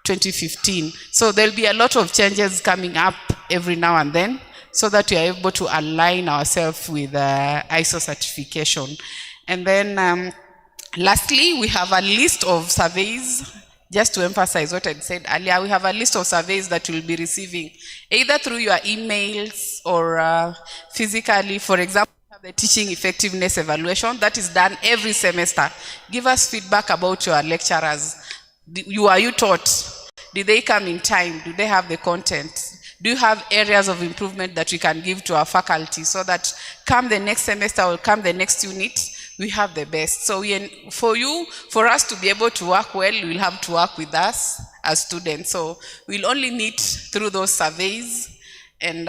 2015. So there'll be a lot of changes coming up every now and then, so that we are able to align ourselves with ISO certification. And then lastly, we have a list of surveys. Just to emphasize what I said earlier, we have a list of surveys that you'll be receiving, either through your emails or physically. For example, we have the teaching effectiveness evaluation that is done every semester. Give us feedback about your lecturers. Are you taught? Did they come in time? Do they have the content? Do you have areas of improvement that we can give to our faculty so that come the next semester or come the next unit, we have the best? So for us to be able to work well, you'll have to work with us as students. So we'll only need through those surveys and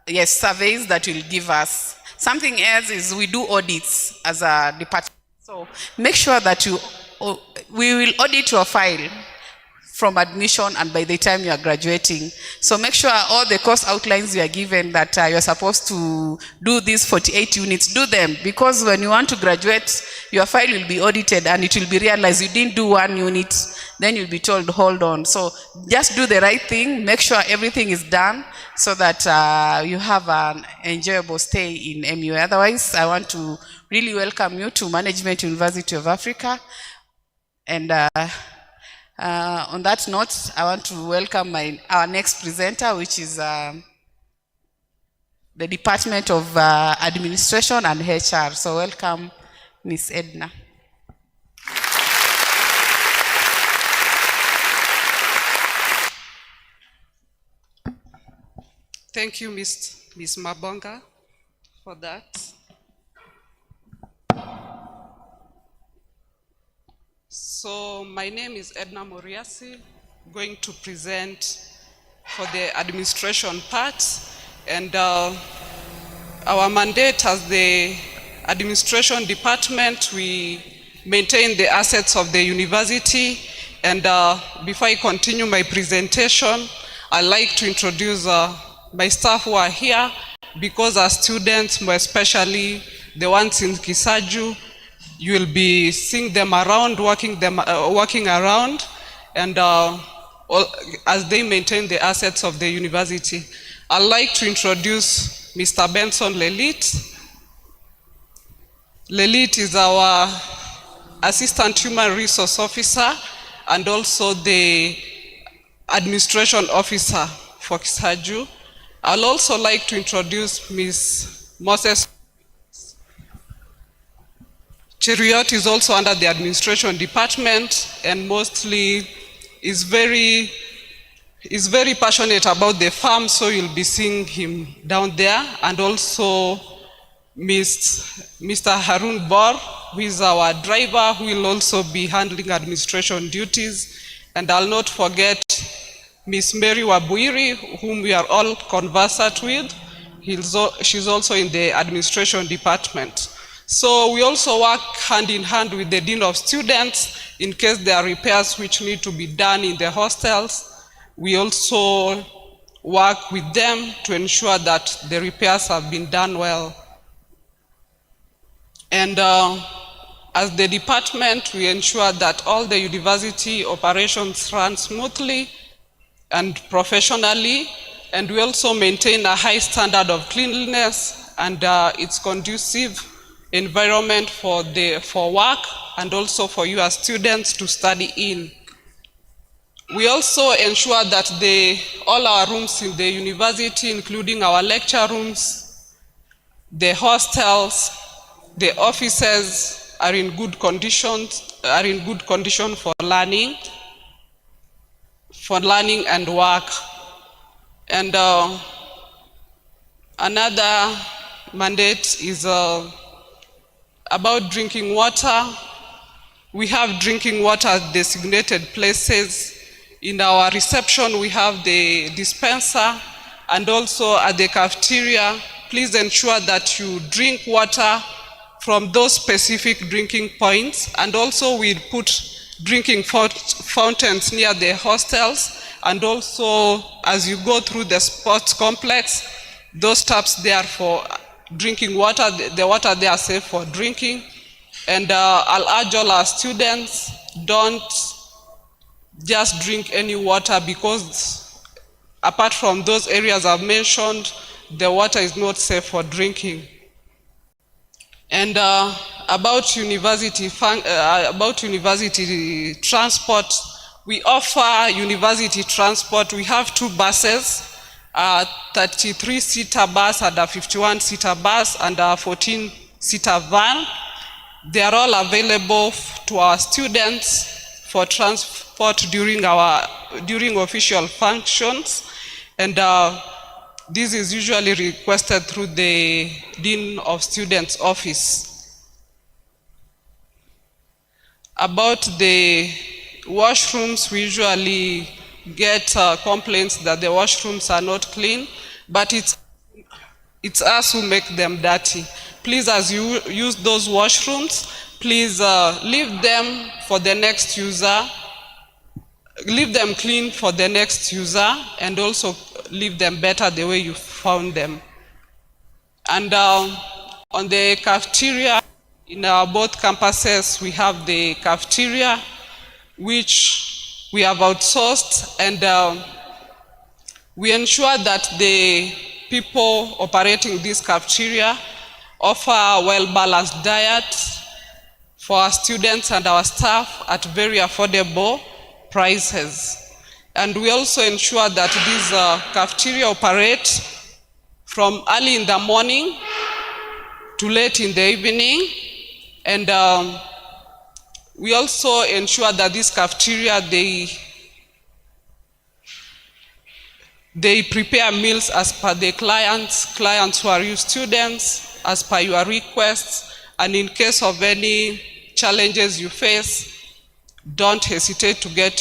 yes, surveys that will give us. Something else is we do audits as a department. So make sure that we will audit your file from admission and by the time you are graduating. So make sure all the course outlines you are given that you're supposed to do these 48 units, do them, because when you want to graduate, your file will be audited and it will be realized you didn't do one unit, then you'll be told, hold on. So just do the right thing, make sure everything is done so that you have an enjoyable stay in MUA. Otherwise, I want to really welcome you to Management University of Africa. And on that note, I want to welcome our next presenter, which is the Department of Administration and HR. So welcome, Ms. Edna. Thank you, Ms. Mabonga, for that. So my name is Edna Moriasi, going to present for the administration part. And our mandate as the administration department, we maintain the assets of the university. And before I continue my presentation, I'd like to introduce my staff who are here, because our students, more especially the ones in Kisaju, you will be seeing them around, working around, and as they maintain the assets of the university. I'd like to introduce Mr. Benson Lelit. Lelit is our Assistant Human Resource Officer and also the Administration Officer for Kisaju. I'd also like to introduce Ms. Moses Cheriot is also under the administration department and mostly is very passionate about the farm, so you'll be seeing him down there. And also Mr. Harun Bor, who is our driver, who will also be handling administration duties. And I'll not forget Ms. Mary Wabuiri, whom we are all conversant with. She's also in the administration department. So we also work hand in hand with the Dean of Students in case there are repairs which need to be done in the hostels. We also work with them to ensure that the repairs have been done well. And as the department, we ensure that all the university operations run smoothly and professionally. And we also maintain a high standard of cleanliness, and it's conducive environment for work and also for your students to study in. We also ensure that all our rooms in the university, including our lecture rooms, the hostels, the offices, are in good condition for learning and work. And another mandate is about drinking water. We have drinking water at designated places. In our reception, we have the dispenser, and also at the cafeteria. Please ensure that you drink water from those specific drinking points, and also we put drinking fountains near the hostels, and also as you go through the sports complex, those taps there for drinking water, the water they are safe for drinking. And I'll urge all our students, don't just drink any water, because apart from those areas I've mentioned, the water is not safe for drinking. And about university transport, we offer university transport. We have 2 buses, a 33-seater bus and a 51-seater bus and a 14-seater van. They are all available to our students for transport during official functions, and this is usually requested through the Dean of Students office. About the washrooms, we usually get complaints that the washrooms are not clean, but it's us who make them dirty. Please, as you use those washrooms, please leave them for the next user. Leave them clean for the next user, and also leave them better the way you found them. And on the cafeteria, in our both campuses, we have the cafeteria, which we have outsourced, and we ensure that the people operating this cafeteria offer a well-balanced diet for our students and our staff at very affordable prices. And we also ensure that these cafeteria operate from early in the morning to late in the evening. And we also ensure that this cafeteria, they prepare meals as per the clients who are your students, as per your requests. And in case of any challenges you face, don't hesitate to get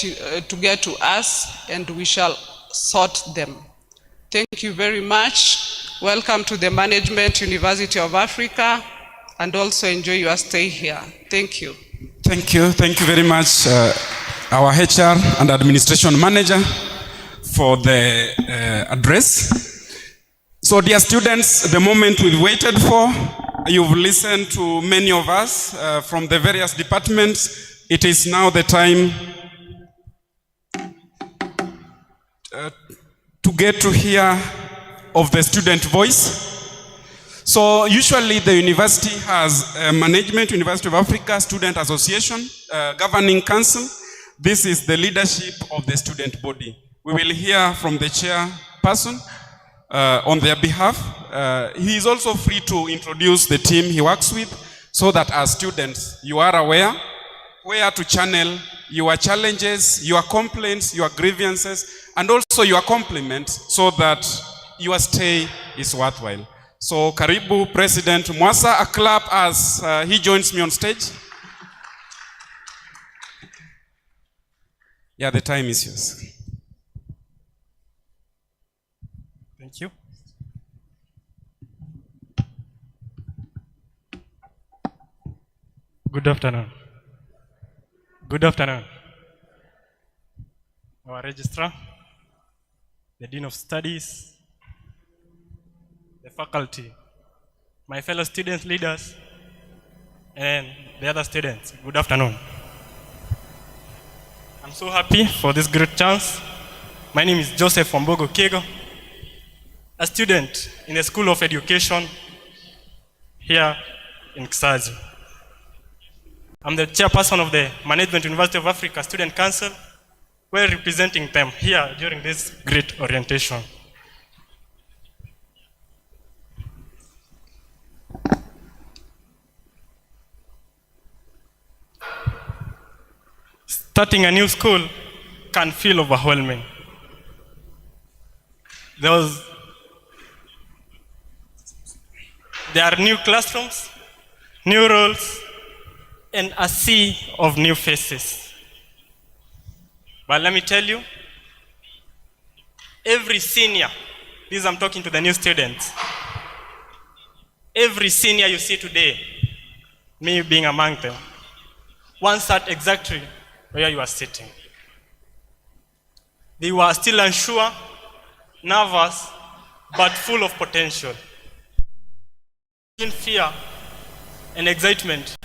to us, and we shall sort them. Thank you very much. Welcome to the Management University of Africa, and also enjoy your stay here. Thank you. Thank you very much, our HR and Administration Manager, for the address. So dear students, the moment we've waited for, you've listened to many of us from the various departments. It is now the time to get to hear of the student voice. So usually the university has a Management University of Africa Student Association, Governing Council. This is the leadership of the student body. We will hear from the chairperson on their behalf. He is also free to introduce the team he works with, so that as students, you are aware where to channel your challenges, your complaints, your grievances, and also your compliments, so that your stay is worthwhile. So karibu President Mwasa, a clap as he joins me on stage. Yeah, the time is yours. Thank you. Good afternoon. Good afternoon. Our registrar, the Dean of Studies, the faculty, my fellow student leaders, and the other students, good afternoon. I'm so happy for this great chance. My name is Joseph Wambogo Kego, a student in the School of Education here in Kisaju. I'm the chairperson of the Management University of Africa Student Council. We're representing them here during this great orientation. Starting a new school can feel overwhelming. There are new classrooms, new roles, and a sea of new faces. But let me tell you, every senior, this I'm talking to the new students, every senior you see today, me being among them, once sat exactly where you are sitting. They were still unsure, nervous, but full of potential. Fear and excitement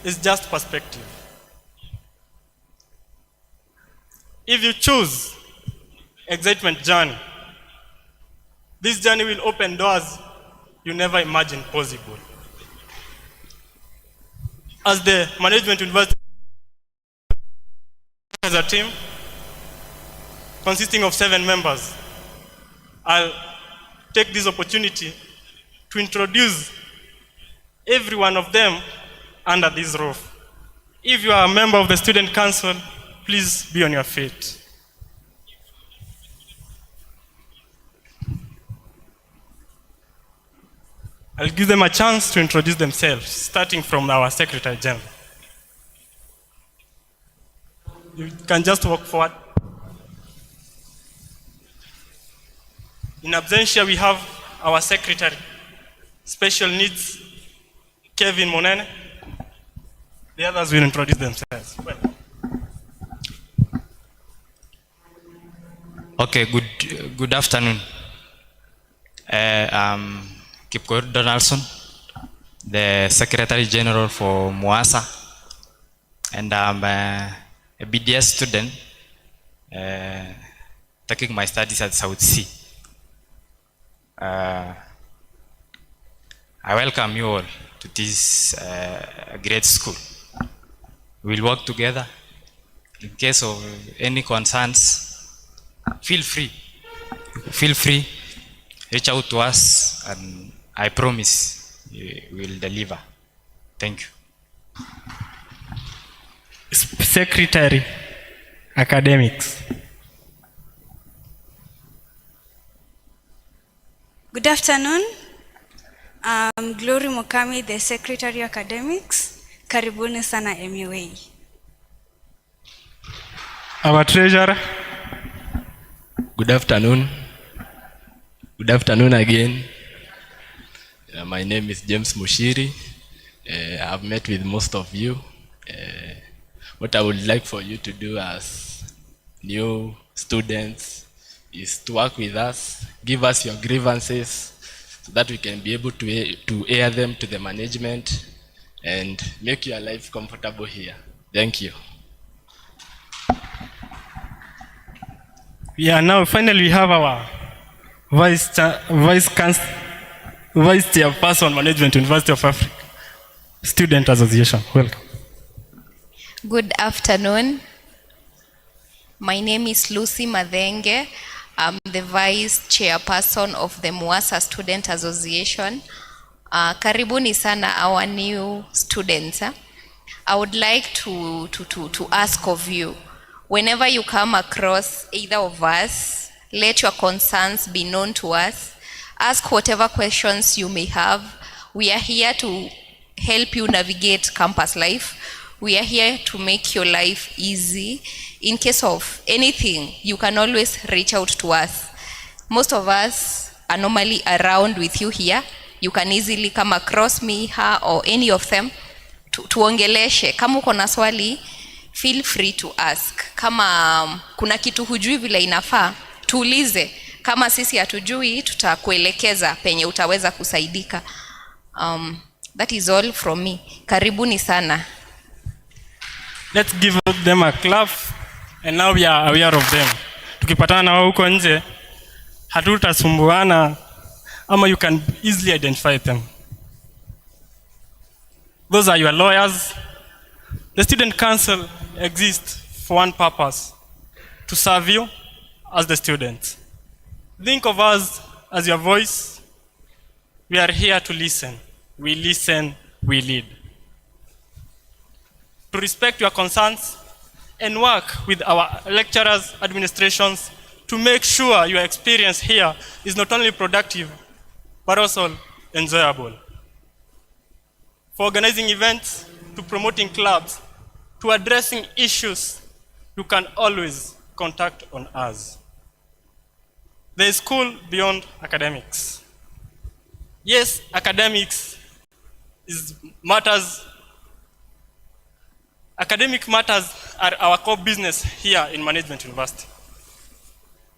is just perspective. If you choose excitement journey, this journey will open doors you never imagined possible. As the Management University, as a team consisting of 7 members, I'll take this opportunity to introduce every one of them under this roof. If you are a member of the Student Council, please be on your feet. I'll give them a chance to introduce themselves, starting from our Secretary General. You can just walk forward. In absentia, we have our Secretary, Special Needs, Kevin Monene. The others will introduce themselves. Okay, good afternoon. I'm Kipkorir Donaldson, the Secretary General for MUASA, and I'm a BDS student taking my studies at South Sea. I welcome you all to this great school. We'll work together. In case of any concerns, feel free, reach out to us, and I promise we'll deliver. Thank you. Secretary, Academics. Good afternoon. I'm Glory Mokami, the Secretary Academics. Karibuni sana MUA. Our Treasurer. Good afternoon. Good afternoon again. My name is James Mushiri. I've met with most of you. What I would like for you to do as new students is to work with us, give us your grievances so that we can be able to air them to the management and make your life comfortable here. Thank you. Yeah, now finally we have our Vice Chairperson, Management University of Africa Student Association. Welcome. Good afternoon. My name is Lucy Madenge. I'm the Vice Chairperson of the MUASA Student Association. Karibuni sana our new students. I would like to ask of you, whenever you come across either of us, let your concerns be known to us. Ask whatever questions you may have. We are here to help you navigate campus life. We are here to make your life easy. In case of anything, you can always reach out to us. Most of us are normally around with you here. You can easily come across me, her, or any of them. Tuongeleshe. Kama uko na swali, feel free to ask. Kama kuna kitu hujui vile inafaa, tuulize. Kama sisi hatujui, tutakuelekeza penye utaweza kusaidika. That is all from me. Karibuni sana. Let's give them a clap, and now we are aware of them. Tukipatana na wao huko nje, hatutasumbuana, ama you can easily identify them. Those are your lawyers. The Student Council exists for one purpose, to serve you as the students. Think of us as your voice. We are here to listen. We listen, we lead. To respect your concerns and work with our lecturers, administrations, to make sure your experience here is not only productive, but also enjoyable. For organizing events, to promoting clubs, to addressing issues, you can always contact on us. There is school beyond academics. Yes, academics matters. Academic matters are our core business here in Management University.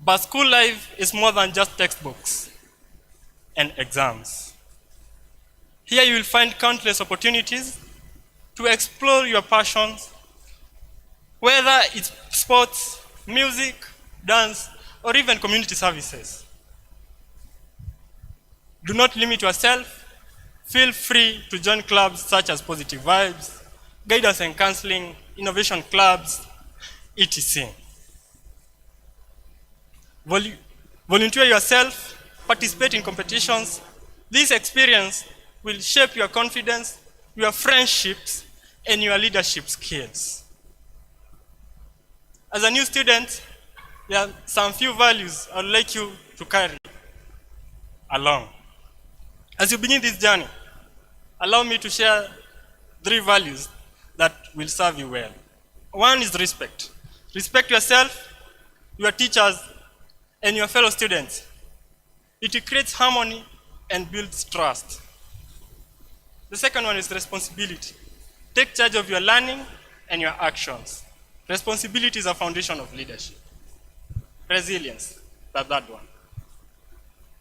But school life is more than just textbooks and exams. Here you will find countless opportunities to explore your passions, whether it's sports, music, dance, or even community services. Do not limit yourself. Feel free to join clubs such as Positive Vibes, Guidance and Counseling, Innovation Clubs, etc. Volunteer yourself, participate in competitions. This experience will shape your confidence, your friendships, and your leadership skills. As a new student, there are some few values I would like you to carry along. As you begin this journey, allow me to share 3 values that will serve you well. One is respect. Respect yourself, your teachers, and your fellow students. It creates harmony and builds trust. The second one is responsibility. Take charge of your learning and your actions. Responsibility is a foundation of leadership. Resilience, the third one,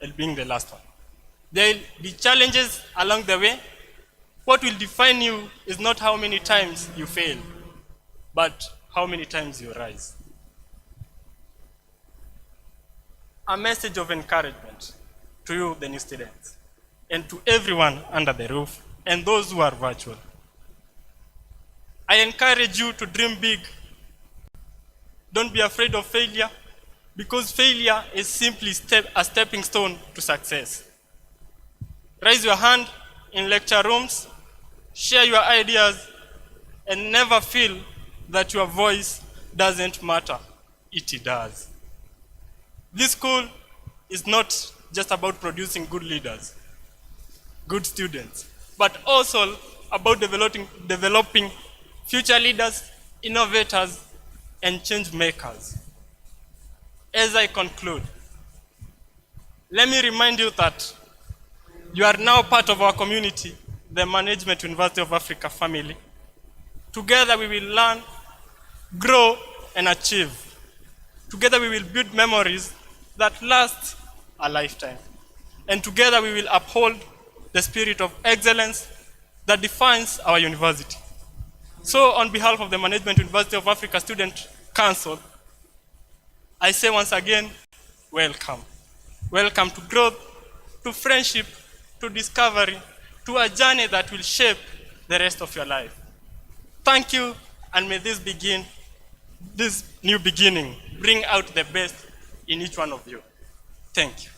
and being the last one. There will be challenges along the way. What will define you is not how many times you fail, but how many times you rise. A message of encouragement to you, the new students, and to everyone under the roof, and those who are virtual. I encourage you to dream big. Don't be afraid of failure, because failure is simply a stepping stone to success. Raise your hand in lecture rooms, share your ideas, and never feel that your voice doesn't matter. It does. This school is not just about producing good leaders, good students, but also about developing future leaders, innovators, and change makers. As I conclude, let me remind you that you are now part of our community, the Management University of Africa family. Together we will learn, grow, and achieve. Together we will build memories that last a lifetime. And together we will uphold the spirit of excellence that defines our university. So on behalf of the Management University of Africa Student Council, I say once again, welcome. Welcome to growth, to friendship, to discovery, to a journey that will shape the rest of your life. Thank you, and may this new beginning bring out the best in each one of you. Thank you.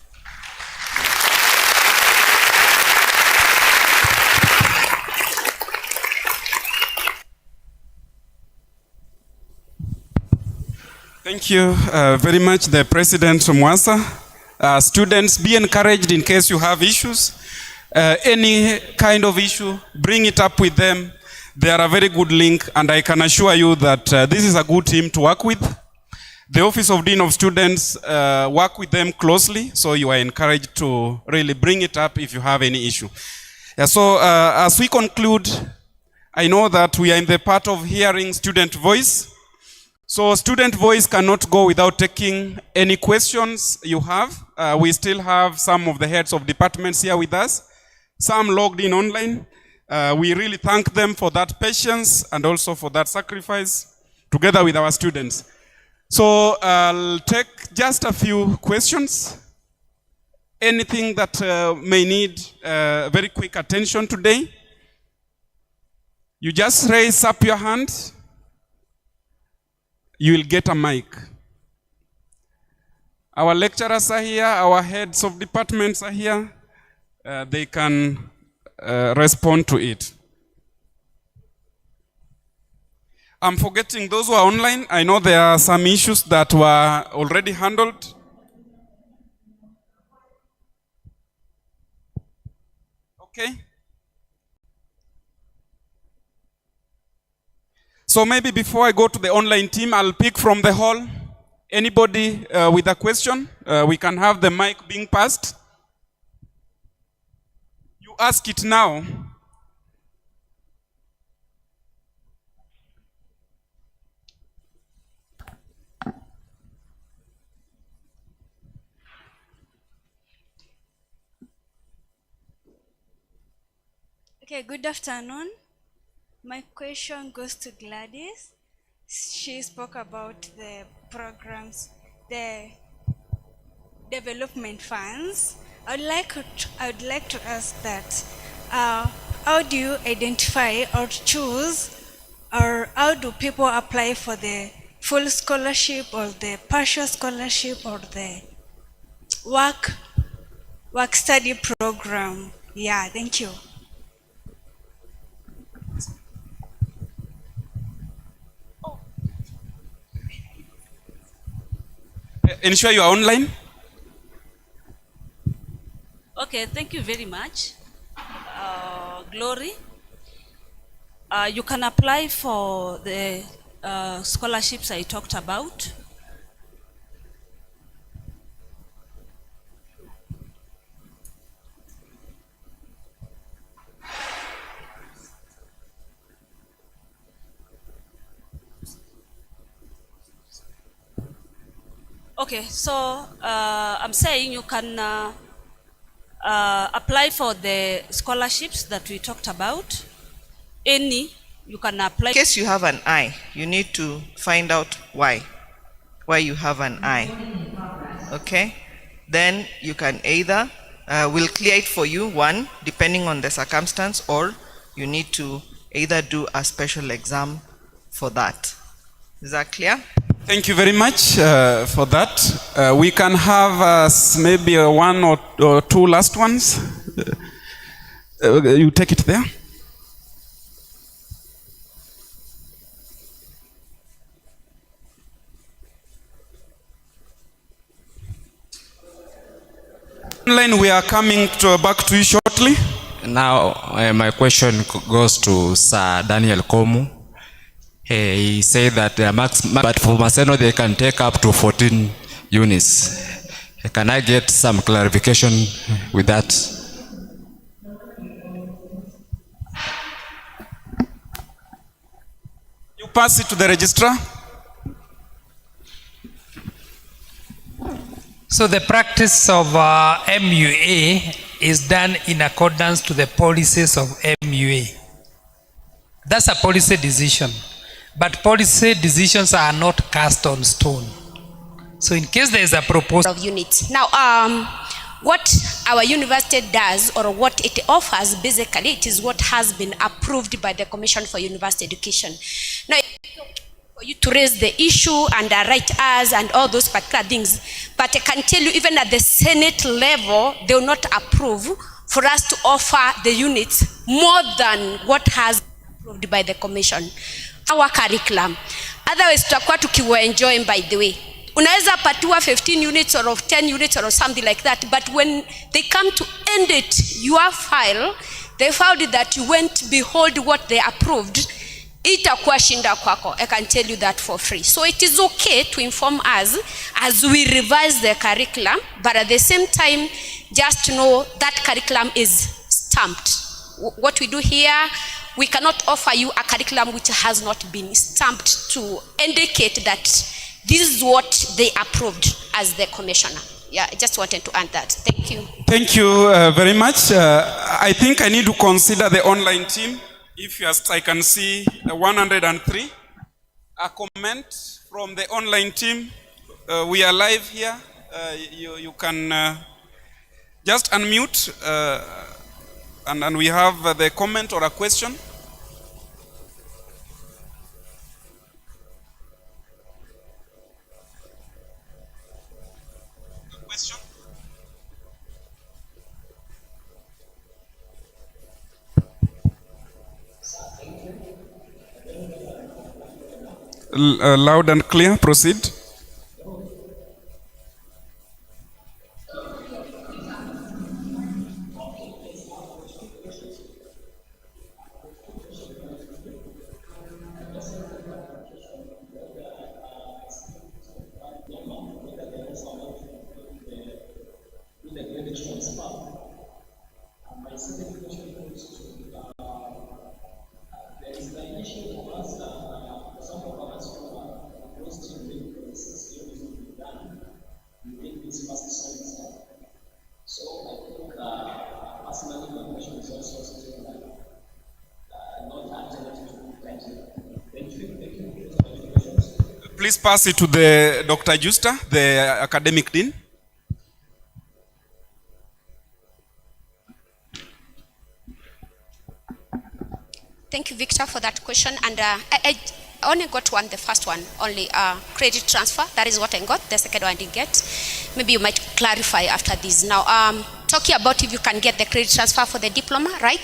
Thank you very much, the President MUA. Students, be encouraged in case you have issues. Any kind of issue, bring it up with them. They are a very good link, and I can assure you that this is a good team to work with. The Office of Dean of Students work with them closely, so you are encouraged to really bring it up if you have any issue. Yeah, so as we conclude, I know that we are in the part of hearing student voice. So student voice cannot go without taking any questions you have. We still have some of the heads of departments here with us, some logged in online. We really thank them for that patience and also for that sacrifice together with our students. So I'll take just a few questions. Anything that may need very quick attention today? You just raise up your hand, you will get a mic. Our lecturers are here, our heads of departments are here. They can respond to it. I'm forgetting those who are online. I know there are some issues that were already handled. Okay. So maybe before I go to the online team, I'll pick from the hall. Anybody with a question? We can have the mic being passed. You ask it now. Okay, good afternoon. My question goes to Gladys. She spoke about the programs, the development funds. I would like to ask that, how do you identify or choose, or how do people apply for the full scholarship or the partial scholarship or the work study program? Yeah, thank you. Ensure you are online. Okay, thank you very much. Glory. You can apply for the scholarships I talked about. Okay, so I'm saying you can apply for the scholarships that we talked about. You can apply. In case you have an I, you need to find out why you have an I. Okay? Then you can either, we'll clear it for you, one, depending on the circumstance, or you need to either do a special exam for that. Is that clear? Thank you very much for that. We can have maybe one or two last ones. You take it there. Online, we are coming back to you shortly. Now, my question goes to Sir Daniel Komu. He said that but for Maseno they can take up to 14 units. Can I get some clarification with that? You pass it to the registrar. So the practice of MUA is done in accordance to the policies of MUA. That's a policy decision. But policy decisions are not cast on stone. So in case there is a proposal of units. Now, what our university does, or what it offers, basically, it is what has been approved by the Commission for University Education. Now, for you to raise the issue and write us and all those particular things, but I can tell you, even at the Senate level, they will not approve for us to offer the units more than what has been approved by the Commission. Our curriculum. Otherwise, tutakuwa tukiwa enjoy, by the way. Unaweza patiwa 15 units or of 10 units or something like that, but when they come to end it, your file, they found that you went behold what they approved, itakuwa shinda kwako. I can tell you that for free. So it is okay to inform us as we revise the curriculum, but at the same time, just know that curriculum is stamped. What we do here, we cannot offer you a curriculum which has not been stamped to indicate that this is what they approved as the commissioner. Yeah, I just wanted to add that. Thank you. Thank you very much. I think I need to consider the online team. If you I can see 103. A comment from the online team. We are live here. You can just unmute and we have the comment or a question. loud and clear. Proceed. Please pass it to the Dr. Justa, the academic dean. Thank you, Victor, for that question. And I only got one, the first one, only credit transfer. That is what I got. The second one I didn't get. Maybe you might clarify after this. Now, talking about if you can get the credit transfer for the diploma, right?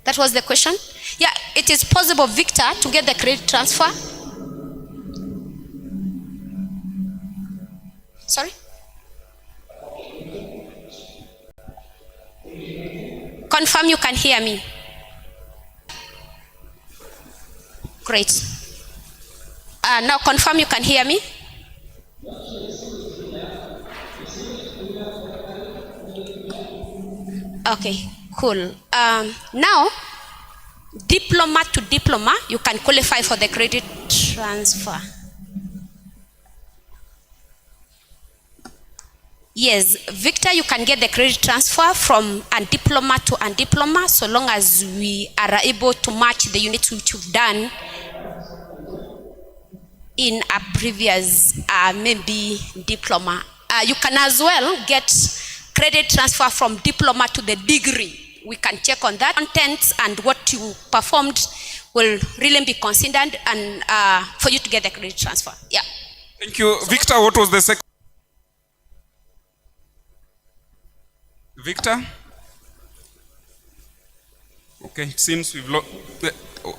That was the question. Yeah, it is possible, Victor, to get the credit transfer. Sorry? Confirm you can hear me. Great. Now confirm you can hear me. Okay, cool. Now, diploma to diploma, you can qualify for the credit transfer. Yes, Victor, you can get the credit transfer from a diploma to a diploma so long as we are able to match the units which you've done in a previous maybe diploma. You can as well get credit transfer from diploma to the degree. We can check on that. Contents and what you performed will really be considered and for you to get the credit transfer. Yeah. Thank you. Victor, what was the second? Victor? Okay, it seems we've lost.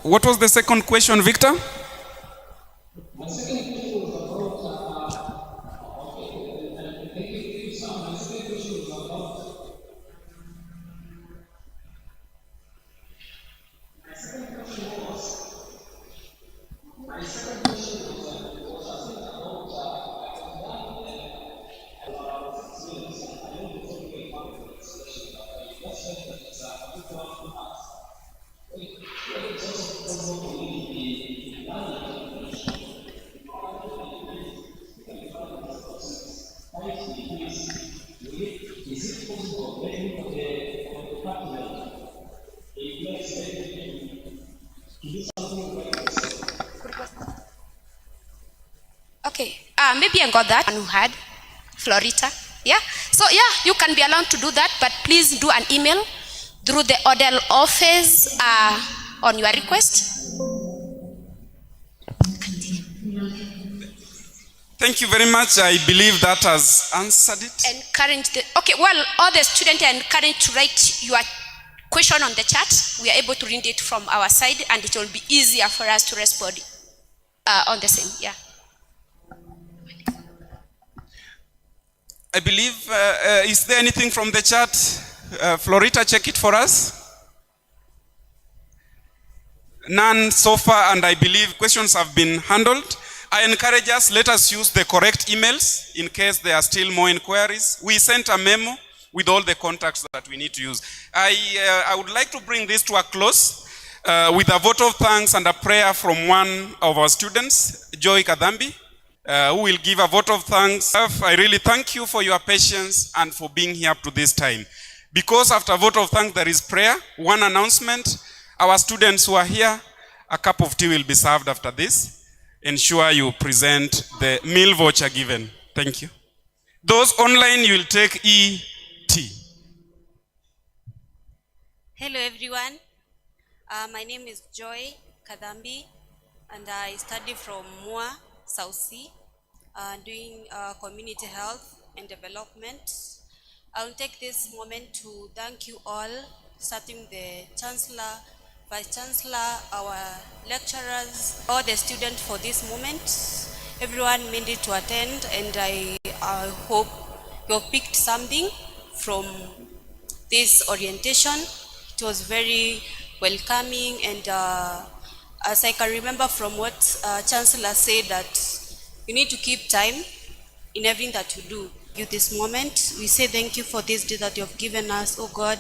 What was the second question, Victor? My second question was okay, maybe I got that. And who had Florita, yeah. So yeah, you can be allowed to do that, but please do an email through the ODeL office on your request. Thank you very much. I believe that has answered it. Encourage the, okay, well, all the students are encouraged to write your question on the chat. We are able to read it from our side and it will be easier for us to respond on the same, yeah. I believe, is there anything from the chat? Florita, check it for us. None so far, and I believe questions have been handled. I encourage us, let us use the correct emails in case there are still more inquiries. We sent a memo with all the contacts that we need to use. I would like to bring this to a close with a vote of thanks and a prayer from one of our students, Joy Kadhambi, who will give a vote of thanks. I really thank you for your patience and for being here up to this time. Because after vote of thanks, there is prayer. One announcement, our students who are here, a cup of tea will be served after this. Ensure you present the meal voucher given. Thank you. Those online, you will take ET. Hello everyone. My name is Joy Kadhambi and I study from MUA South Sea, doing community health and development. I will take this moment to thank you all, starting the Chancellor Vice Chancellor, our lecturers, all the students for this moment. Everyone made it to attend, and I hope you picked something from this orientation. It was very welcoming, and as I can remember from what Chancellor said, that you need to keep time in everything that you do. You this moment, we say thank you for this day that you have given us, oh God.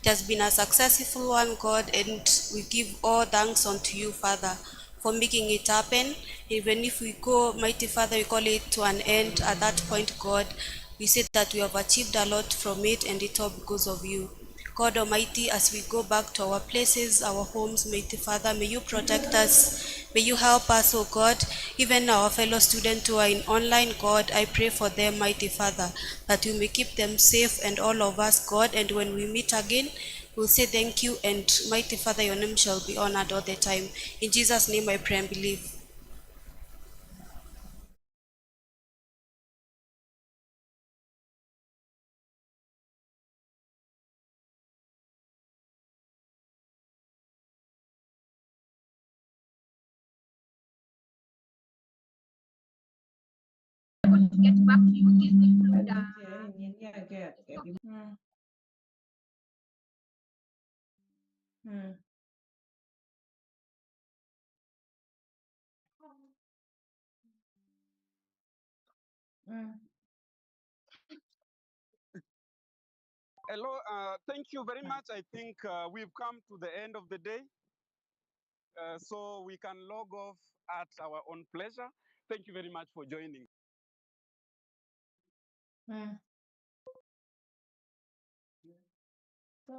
It has been a successful one, God, and we give all thanks unto you, Father, for making it happen. Even if we go, mighty Father, we call it to an end at that point, God. We say that we have achieved a lot from it, and it's all because of you. God Almighty, as we go back to our places, our homes, mighty Father, may you protect us. May you help us, oh God. Even our fellow students who are in online, God, I pray for them, mighty Father, that you may keep them safe, and all of us, God. And when we meet again, we'll say thank you, and mighty Father, your name shall be honored all the time. In Jesus' name I pray and believe. To get back to you, this include Hello, thank you very much. I think we've come to the end of the day, so we can log off at our own pleasure. Thank you very much for joining. So,